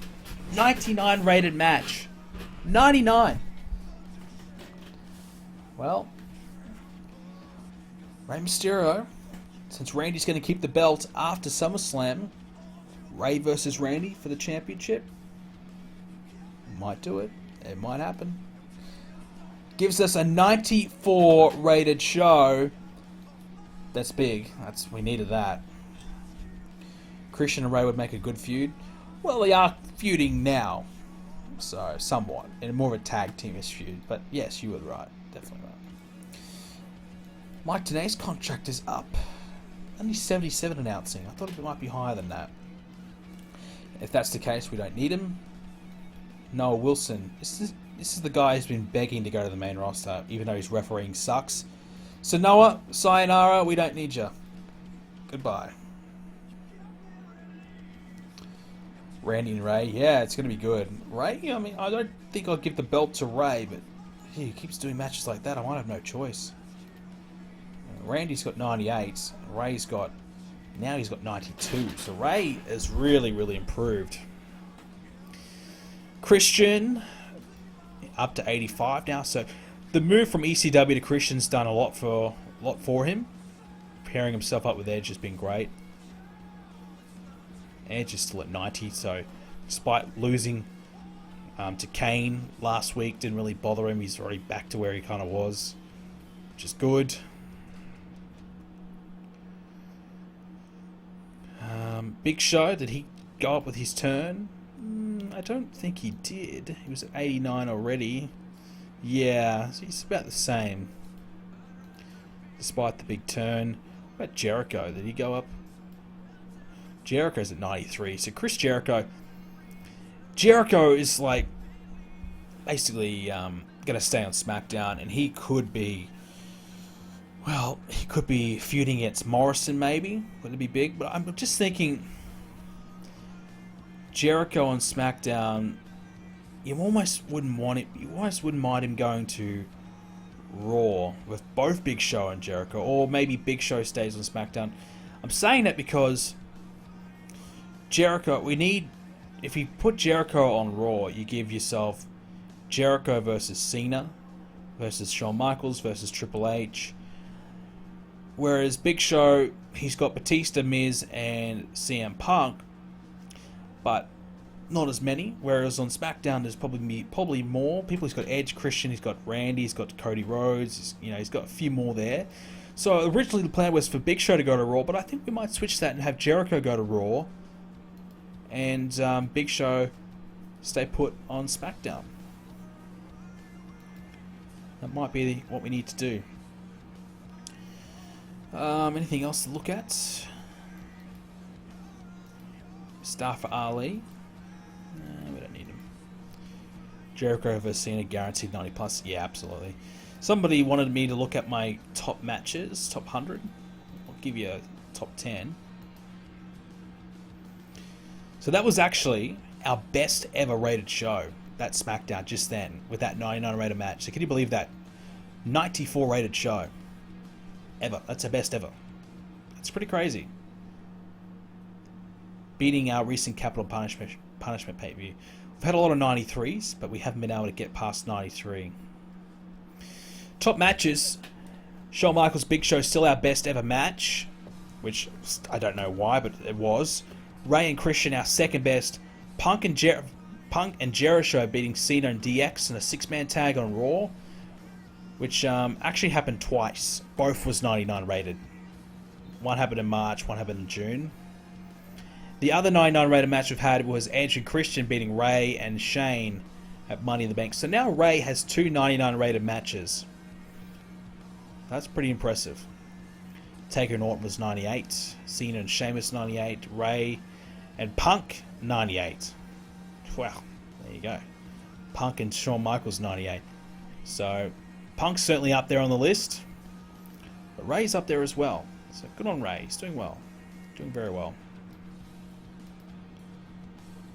99 rated match. 99. Well, Rey Mysterio, since Randy's going to keep the belt after SummerSlam, Rey versus Randy for the championship. Might do it. It might happen. Gives us a 94 rated show. That's big. We needed that. Christian and Rey would make a good feud. Well, they are feuding now. So, somewhat. In more of a tag team-ish feud. But yes, you were right. Definitely right. Mike Tenay's contract is up. Only 77 announcing. I thought it might be higher than that. If that's the case, we don't need him. Noah Wilson. This is the guy who's been begging to go to the main roster, even though his refereeing sucks. So Noah, sayonara, we don't need you. Goodbye. Randy and Ray, yeah, it's going to be good. Ray, I mean, I don't think I'll give the belt to Ray, but he keeps doing matches like that, I might have no choice. Randy's got 98, Ray's got, now he's got 92, so Ray has really, really improved. Christian, up to 85 now, so the move from ECW to Christian's done a lot for him. Pairing himself up with Edge has been great. Edge is still at 90, so despite losing to Kane last week, didn't really bother him. He's already back to where he kind of was, which is good. Big Show, did he go up with his turn? I don't think he did. He was at 89 already. Yeah, so he's about the same, despite the big turn. What about Jericho? Did he go up? Jericho's at 93. So Chris Jericho is like basically going to stay on SmackDown, and he could be, well, he could be feuding against Morrison maybe. Wouldn't it be big? But I'm just thinking Jericho on SmackDown, you almost wouldn't want it. You almost wouldn't mind him going to Raw with both Big Show and Jericho, or maybe Big Show stays on SmackDown. I'm saying that because Jericho, if you put Jericho on Raw, you give yourself Jericho versus Cena, versus Shawn Michaels, versus Triple H. Whereas Big Show, he's got Batista, Miz, and CM Punk, but not as many. Whereas on SmackDown, there's probably more people. He's got Edge, Christian, he's got Randy, he's got Cody Rhodes. He's got a few more there. So originally the plan was for Big Show to go to Raw, but I think we might switch that and have Jericho go to Raw, and Big Show stay put on SmackDown. That might be what we need to do. Anything else to look at? Star for Ali. No, we don't need him. Jericho versus Cena, guaranteed 90 plus. Yeah, absolutely. Somebody wanted me to look at my top matches, top 100. I'll give you a top 10. So that was actually our best ever rated show, that SmackDown, just then, with that 99 rated match. So can you believe that? 94 rated show. Ever. That's our best ever. That's pretty crazy. Beating our recent Capital Punishment pay-per-view. We've had a lot of 93s, but we haven't been able to get past 93. Top matches. Shawn Michaels Big Show, still our best ever match, which I don't know why, but it was. Ray and Christian, our second best. Punk and Jericho beating Cena and DX in a 6-man tag on Raw, which actually happened twice. Both was 99 rated. One happened in March, one happened in June. The other 99 rated match we've had was Edge and Christian beating Ray and Shane at Money in the Bank. So now Ray has 2 99 rated matches. That's pretty impressive. Taker and Orton was 98. Cena and Sheamus 98. Ray and Punk 98. Wow, there you go. Punk and Shawn Michaels 98. So Punk's certainly up there on the list, but Ray's up there as well. So good on Ray. He's doing well. Doing very well.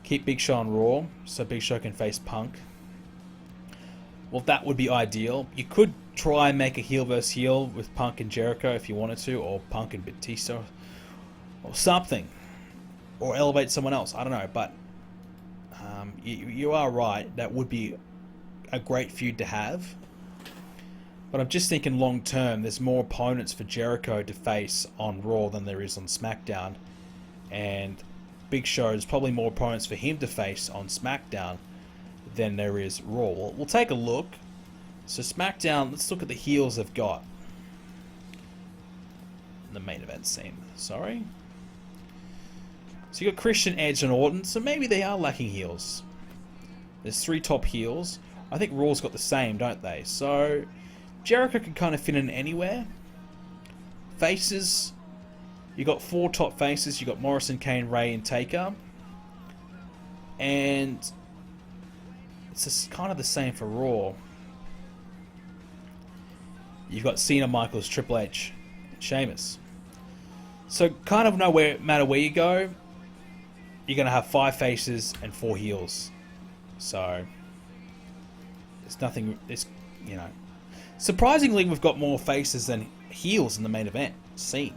Keep Big Show on Raw so Big Show can face Punk. Well, that would be ideal. You could try and make a heel versus heel with Punk and Jericho if you wanted to, or Punk and Batista, or something, or elevate someone else. I don't know, but you are right. That would be a great feud to have. But I'm just thinking long term, there's more opponents for Jericho to face on Raw than there is on SmackDown, and Big Show is probably more opponents for him to face on SmackDown than there is Raw. We'll take a look. So SmackDown, let's look at the heels they've got. The main event scene, sorry. So you got Christian, Edge, and Orton, so maybe they are lacking heels. There's 3 top heels. I think Raw's got the same, don't they? So Jericho can kind of fit in anywhere. Faces, you got 4 top faces. You got Morrison, Kane, Ray, and Taker. And it's just kind of the same for Raw. You've got Cena, Michaels, Triple H, Sheamus. So kind of no matter where you go, you're going to have 5 faces and 4 heels. So it's nothing. It's, you know, surprisingly we've got more faces than heels in the main event scene.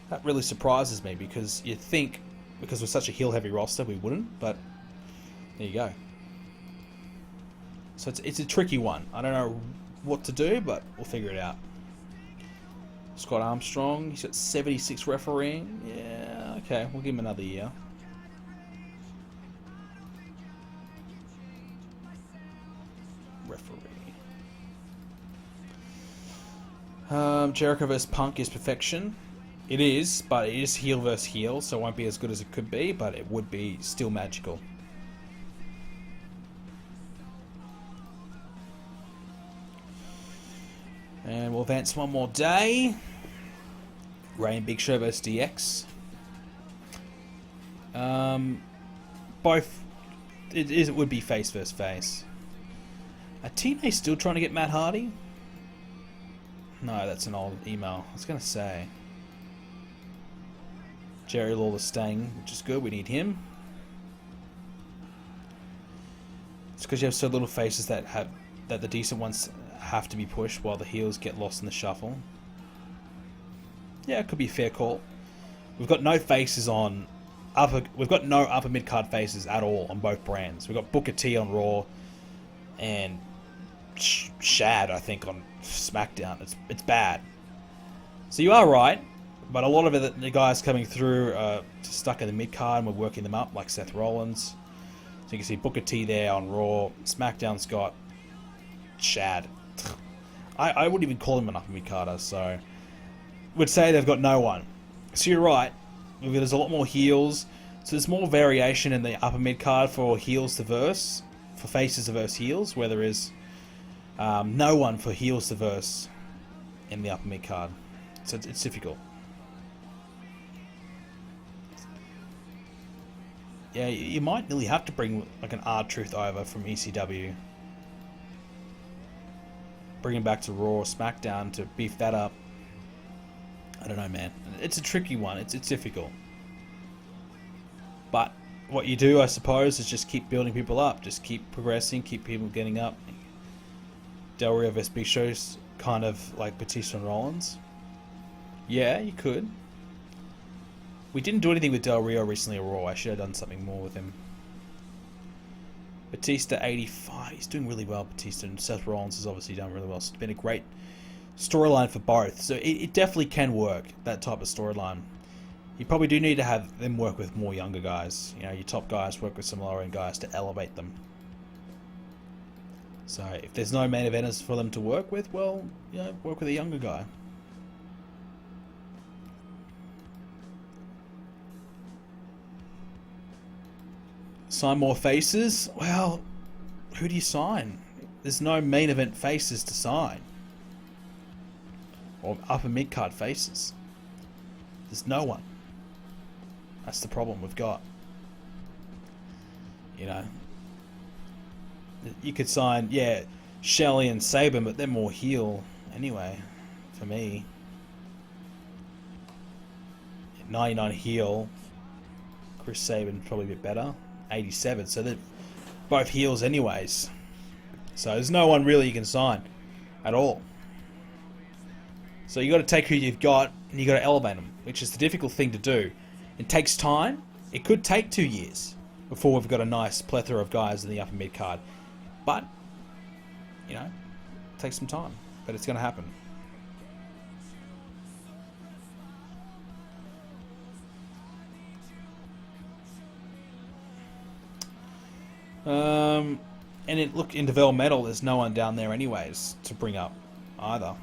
That really surprises me because you'd think because we're such a heel heavy roster we wouldn't, but there you go. So it's a tricky one. I don't know what to do, but we'll figure it out. Scott Armstrong, he's got 76 refereeing. Yeah, okay, we'll give him another year. Referee. Jericho vs Punk is perfection. It is, but it is heel versus heel, so it won't be as good as it could be, but it would be still magical. And we'll advance one more day. Ray and Big Show vs DX. Both, it would be face versus face. Are TNA still trying to get Matt Hardy? No, that's an old email. I was going to say. Jerry Lawler staying, which is good. We need him. It's because you have so little faces that the decent ones have to be pushed while the heels get lost in the shuffle. Yeah, it could be a fair call. We've got no faces on we've got no upper mid card faces at all on both brands. We've got Booker T on Raw and Shad, I think, on SmackDown. It's bad. So you are right, but a lot of it, the guys coming through are stuck in the mid card and we're working them up, like Seth Rollins. So you can see Booker T there on Raw. SmackDown's got Shad. I wouldn't even call him an upper mid carder, so would say they've got no one. So you're right. There's a lot more heels, so there's more variation in the upper mid card for heels to verse, for faces to verse heels, where there is no one for heels to verse in the upper mid card. So it's difficult. Yeah, you might nearly have to bring like an R-Truth over from ECW. Bring him back to Raw or SmackDown to beef that up. I don't know, man. It's a tricky one. It's difficult. But what you do, I suppose, is just keep building people up. Just keep progressing, keep people getting up. Del Rio vs Big Show's kind of like Batista and Rollins. Yeah, you could. We didn't do anything with Del Rio recently at Raw. I should have done something more with him. Batista 85. He's doing really well, Batista. And Seth Rollins has obviously done really well. It's been a great storyline for both. So it definitely can work, that type of storyline. You probably do need to have them work with more younger guys. You know, your top guys work with some lower end guys to elevate them. So if there's no main eventers for them to work with, well, you know, work with a younger guy. Sign more faces? Well, who do you sign? There's no main event faces to sign. Or upper mid-card faces. There's no one. That's the problem we've got. You know. You could sign, yeah, Shelley and Saban, but they're more heel anyway, for me. 99 heel. Chris Sabin probably a bit better. 87, so they're both heels anyways. So there's no one really you can sign at all. So you got to take who you've got and you got to elevate them, which is the difficult thing to do. It takes time. It could take 2 years before we've got a nice plethora of guys in the upper mid card. But, you know, it takes some time. But it's going to happen. And look, in developmental, there's no one down there anyways to bring up either.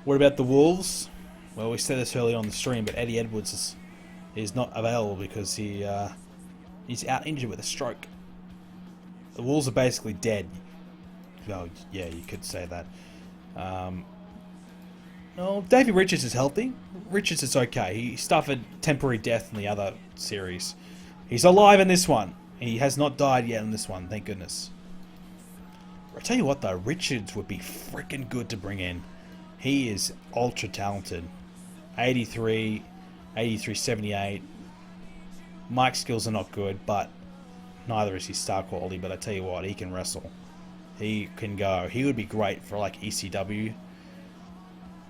What about the Wolves? Well, we said this early on the stream, but Eddie Edwards is not available because he's out injured with a stroke. The Wolves are basically dead. Well, yeah, you could say that. Well, Davey Richards is healthy. Richards is okay. He suffered temporary death in the other series. He's alive in this one. He has not died yet in this one, thank goodness. I tell you what though, Richards would be freaking good to bring in. He is ultra talented. 83, 83, 78. Mike's skills are not good, but neither is his star quality. But I tell you what, he can wrestle. He can go. He would be great for like ECW.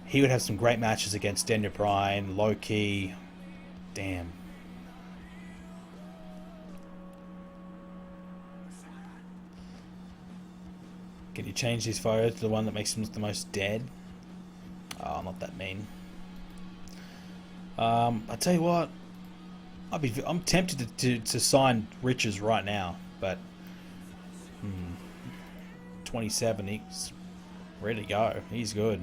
He would have some great matches against Daniel Bryan, Low Key. Damn. Can you change his photo to the one that makes him look the most dead? Oh, not that mean. I tell you what, I'm tempted to sign Richards right now, but 27, he's ready to go. He's good.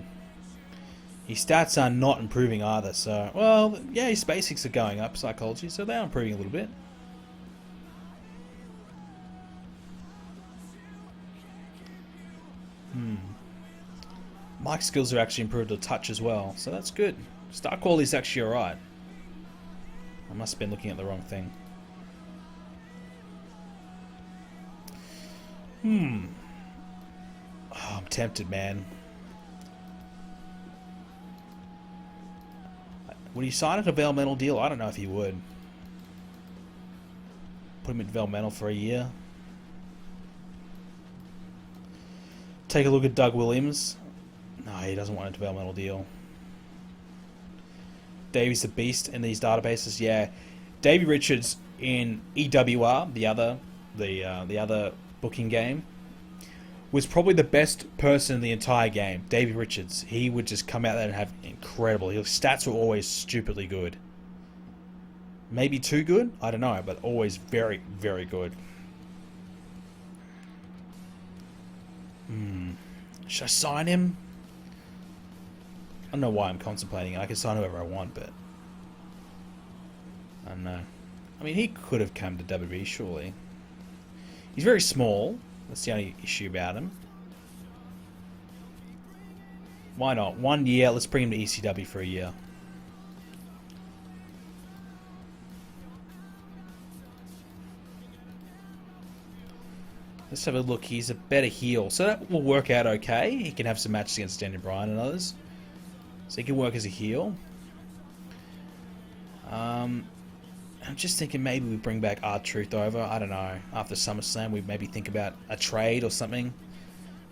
His stats are not improving either, so well, yeah, his basics are going up, psychology, so they are improving a little bit. Mike's skills are actually improved a touch as well, so that's good. Star quality is actually alright. I must have been looking at the wrong thing. Oh, I'm tempted, man. Would he sign a developmental deal? I don't know if he would. Put him in developmental for a year. Take a look at Doug Williams. No, he doesn't want a developmental deal. Davey's the beast in these databases. Yeah, Davey Richards in EWR, the other booking game, was probably the best person in the entire game. Davey Richards. He would just come out there and have incredible. His stats were always stupidly good. Maybe too good? I don't know, but always very, very good. Should I sign him? I don't know why I'm contemplating it. I can sign whoever I want, but I don't know. I mean, he could have come to WWE, surely. He's very small. That's the only issue about him. Why not? 1 year. Let's bring him to ECW for a year. Let's have a look. He's a better heel, so that will work out okay. He can have some matches against Daniel Bryan and others. So he can work as a heel. I'm just thinking maybe we bring back R-Truth over. I don't know. After SummerSlam, we maybe think about a trade or something.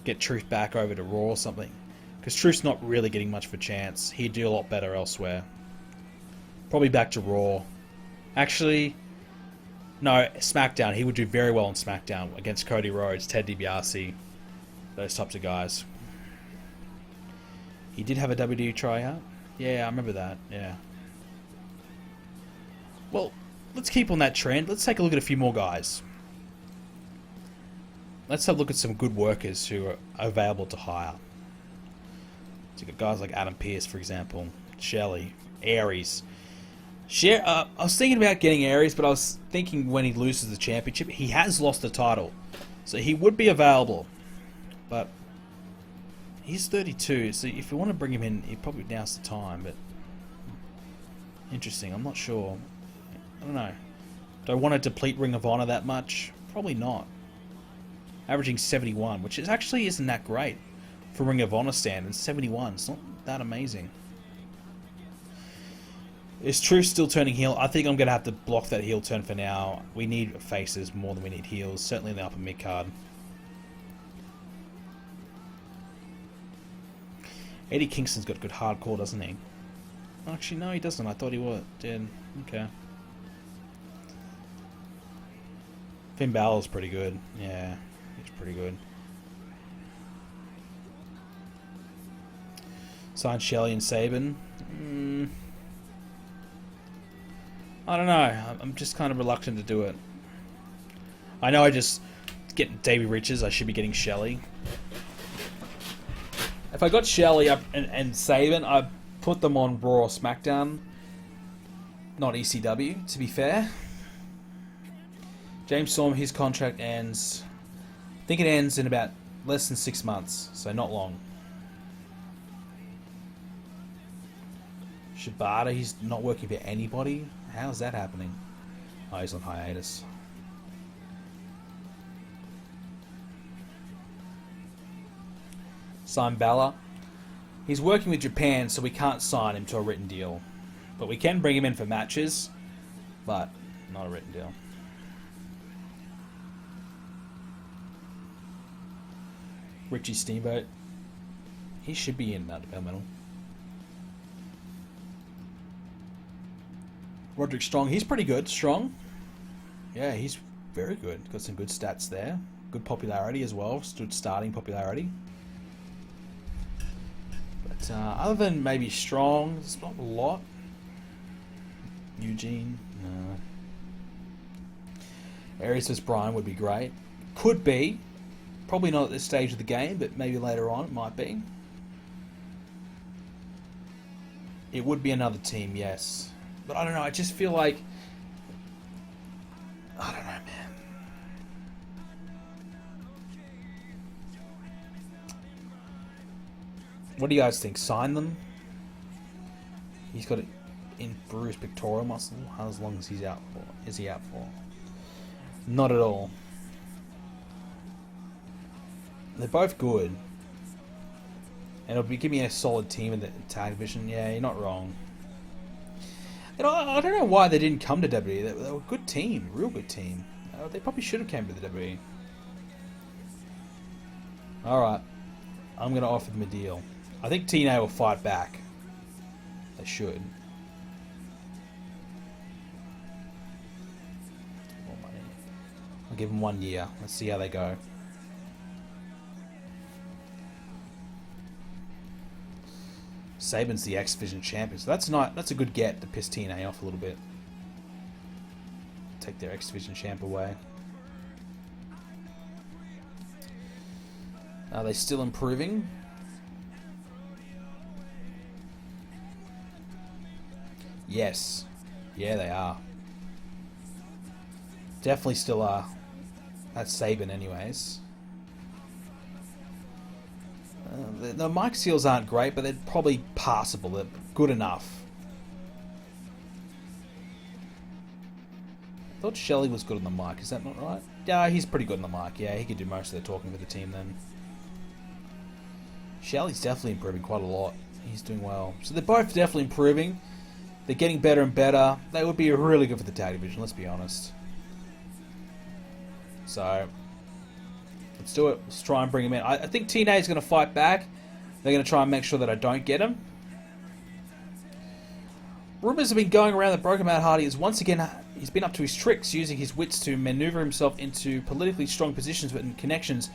Get Truth back over to Raw or something. Because Truth's not really getting much of a chance. He'd do a lot better elsewhere. Probably back to Raw. Actually, no, SmackDown. He would do very well on SmackDown against Cody Rhodes, Ted DiBiase, those types of guys. He did have a WWE tryout. Yeah, I remember that. Yeah. Well, let's keep on that trend. Let's take a look at a few more guys. Let's have a look at some good workers who are available to hire. So you've got guys like Adam Pearce, for example, Shelley, Aries. I was thinking about getting Aries, but I was thinking when he loses the championship, he has lost the title. So he would be available. But he's 32, so if you want to bring him in, probably now's the time, but interesting, I'm not sure. I don't know. Do I want to deplete Ring of Honor that much? Probably not. Averaging 71, which actually isn't that great for Ring of Honor standards. 71, it's not that amazing. Is Truth still turning heel? I think I'm going to have to block that heel turn for now. We need faces more than we need heels, certainly in the upper mid card. Eddie Kingston's got good hardcore, doesn't he? Actually, no, he doesn't. I thought he would. Did. Okay. Finn Balor's pretty good. Yeah, he's pretty good. Sign Shelley and Sabin. I don't know. I'm just kind of reluctant to do it. I know I just get Davey Richards. I should be getting Shelley. If I got Shelley up and Sabin, I'd put them on Raw or SmackDown, not ECW, to be fair. James Storm, his contract ends, I think it ends in about less than 6 months, so not long. Shibata, he's not working for anybody? How's that happening? Oh, he's on hiatus. Sign Balor. He's working with Japan, so we can't sign him to a written deal. But we can bring him in for matches, but not a written deal. Richie Steamboat. He should be in that developmental. Roderick Strong. He's pretty good. Strong. Yeah, he's very good. Got some good stats there. Good popularity as well. Stood starting popularity. But other than maybe Strong, it's not a lot. Eugene. No. Aries vs. Bryan would be great. Could be. Probably not at this stage of the game, but maybe later on it might be. It would be another team, yes. But I don't know, I just feel like... I don't know, man. What do you guys think? Sign them? He's got it in bruised pectoral muscle. How long is he out for? Is he out for? Not at all. They're both good. And it'll be give me a solid team in the tag division. Yeah, you're not wrong. And I don't know why they didn't come to WWE. They were a good team, real good team. They probably should have came to the WWE. Alright. I'm going to offer them a deal. I think TNA will fight back. They should. I'll give them 1 year. Let's see how they go. Saban's the X Division champion, so that's not. That's a good get to piss TNA off a little bit. Take their X Division champ away. Are they still improving? Yes. Yeah, they are. Definitely still are. That's Saban anyways. The mic seals aren't great, but they're probably passable. They're good enough. I thought Shelley was good on the mic. Is that not right? Yeah, he's pretty good on the mic. Yeah, he could do most of the talking for the team then. Shelley's definitely improving quite a lot. He's doing well. So they're both definitely improving. They're getting better and better. They would be really good for the tag division, let's be honest. So... let's do it. Let's try and bring him in. I think TNA is going to fight back. They're going to try and make sure that I don't get him. Rumors have been going around that Broken Matt Hardy is once again... he's been up to his tricks, using his wits to maneuver himself into politically strong positions, but in connections,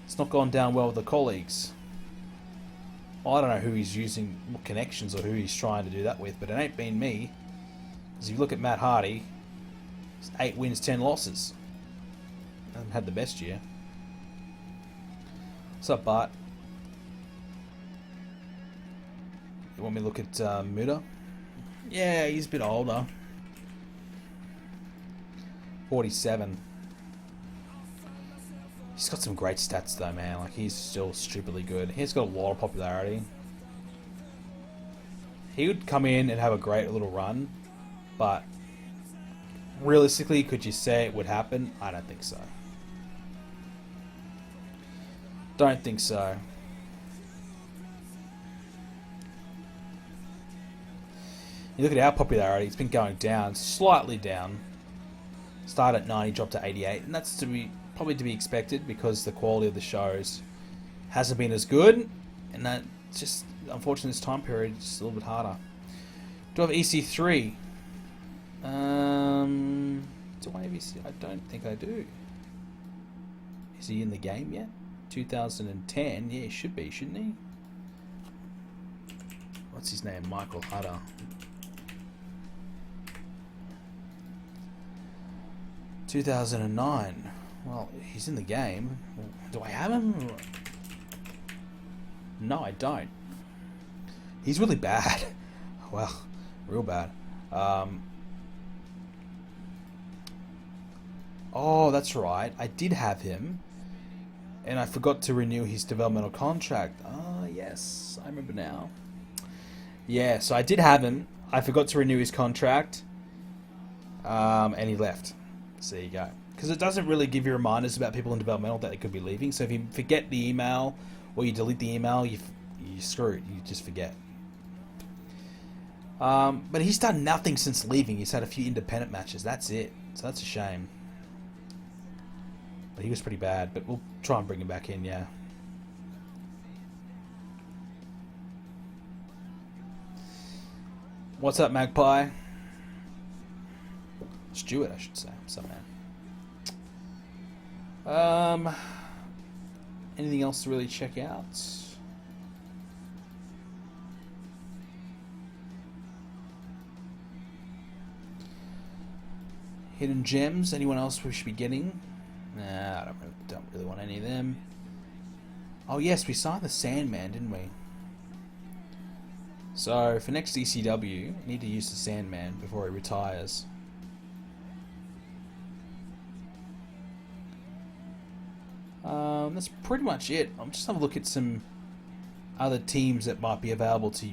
it's not gone down well with the colleagues. Well, I don't know who he's using, what connections, or who he's trying to do that with, but it ain't been me. Because if you look at Matt Hardy, it's 8 wins, 10 losses. Hasn't had the best year. What's up, Bart? You want me to look at Muda? Yeah, he's a bit older. 47. He's got some great stats though, man. Like, he's still stupidly good. He's got a lot of popularity. He would come in and have a great little run, but realistically, could you say it would happen? I don't think so. Don't think so. You look at our popularity, it's been going down, slightly down. Started at 90, dropped to 88, and that's probably to be expected because the quality of the shows hasn't been as good, and that just, unfortunately, this time period is just a little bit harder. Do I have EC3? Do I have EC? I don't think I do. Is he in the game yet? 2010, yeah, he should be, shouldn't he? What's his name? Michael Hutter. ...2009. Well, he's in the game. Do I have him? No, I don't. He's really bad. Well, real bad. Oh, that's right. I did have him. And I forgot to renew his developmental contract. Ah, yes. I remember now. Yeah, so I did have him. I forgot to renew his contract. And he left. So there you go. Because it doesn't really give you reminders about people in developmental that they could be leaving. So if you forget the email or you delete the email, you screw it. You just forget. But he's done nothing since leaving. He's had a few independent matches. That's it. So that's a shame. But he was pretty bad. But we'll try and bring him back in, yeah. What's up, Magpie? Stuart, I should say. What's up, man? Anything else to really check out? Hidden gems. Anyone else we should be getting? Nah, I don't really want any of them. Oh yes, we signed the Sandman, didn't we? So for next ECW, we need to use the Sandman before he retires. That's pretty much it. I'm just having a look at some other teams that might be available to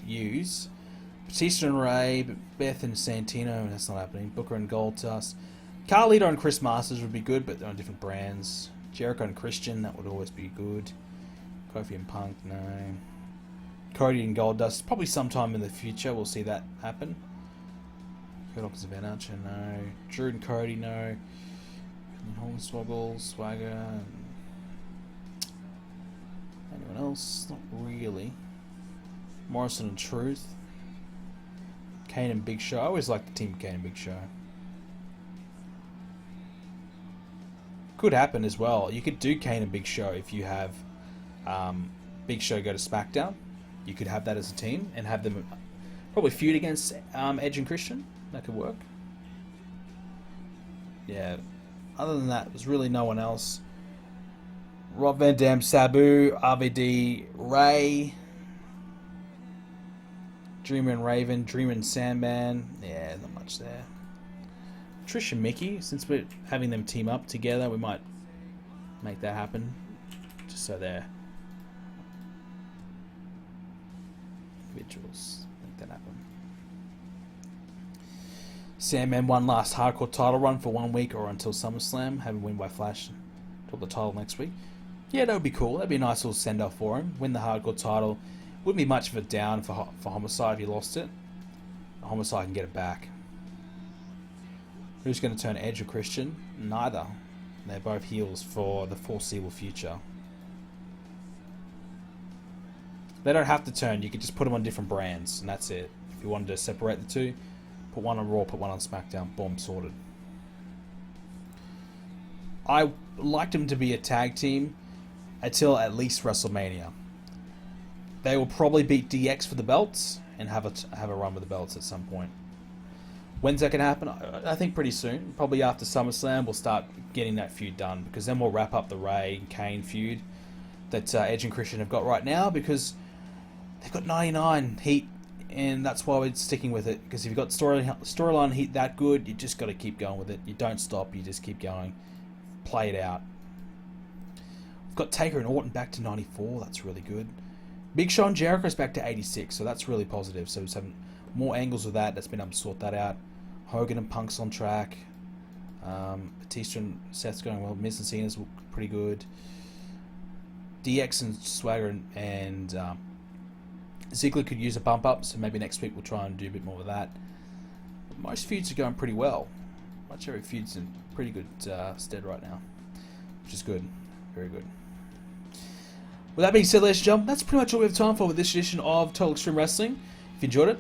use. Batista and Ray, Beth and Santino, that's not happening. Booker and Goldust. Carlito and Chris Masters would be good, but they're on different brands. Jericho and Christian, that would always be good. Kofi and Punk, no. Cody and Goldust, probably sometime in the future we'll see that happen. Murdoch and Van Archer, no. Drew and Cody, no. Hornswoggle, Swagger. Anyone else? Not really. Morrison and Truth. Kane and Big Show. I always like the team Kane and Big Show. Could happen as well. You could do Kane and Big Show if you have Big Show go to SmackDown. You could have that as a team and have them probably feud against Edge and Christian. That could work. Yeah. Other than that, there's really no one else. Rob Van Dam, Sabu, RVD, Ray, Dreamer and Raven, Dreamer and Sandman. Yeah, not much there. Trish and Mickey, since we're having them team up together, we might make that happen. Just so they're individuals. Make that happen. Sandman one last hardcore title run for 1 week or until SummerSlam. Have him win by Flash. Top the title next week. Yeah, that would be cool. That'd be a nice little send off for him. Win the hardcore title. Wouldn't be much of a down for Homicide if he lost it. Homicide can get it back. Who's going to turn Edge or Christian? Neither. They're both heels for the foreseeable future. They don't have to turn. You could just put them on different brands, and that's it. If you wanted to separate the two, put one on Raw, put one on SmackDown. Boom, sorted. I liked them to be a tag team until at least WrestleMania. They will probably beat DX for the belts and have a run with the belts at some point. When's that going to happen? I think pretty soon. Probably after SummerSlam, we'll start getting that feud done, because then we'll wrap up the Ray and Kane feud that Edge and Christian have got right now, because they've got 99 heat, and that's why we're sticking with it. Because if you've got storyline heat that good, you just got to keep going with it. You don't stop. You just keep going. Play it out. We've got Taker and Orton back to 94. That's really good. Big Show and Jericho's back to 86, so that's really positive. So we're having more angles with that. That's been able to sort that out. Hogan and Punk's on track. Batista and Seth's going well. Miz and Cena's look pretty good. DX and Swagger and Ziggler could use a bump up, so maybe next week we'll try and do a bit more of that. But most feuds are going pretty well. Much every feud's in pretty good stead right now, which is good. Very good. With that being said, ladies and gentlemen, that's pretty much all we have time for with this edition of Total Extreme Wrestling. If you enjoyed it,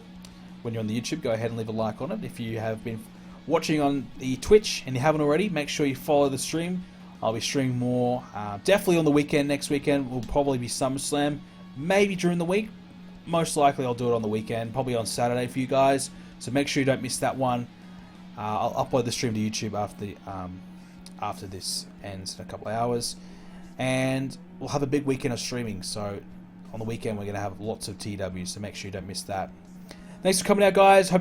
when you're on the YouTube, go ahead and leave a like on it. If you have been watching on the Twitch and you haven't already, make sure you follow the stream. I'll be streaming more, definitely on the weekend. Next weekend will probably be SummerSlam, maybe during the week. Most likely I'll do it on the weekend, probably on Saturday for you guys. So make sure you don't miss that one. I'll upload the stream to YouTube after this ends in a couple of hours. And we'll have a big weekend of streaming, so on the weekend we're going to have lots of TW, so make sure you don't miss that. Thanks for coming out, guys. Hope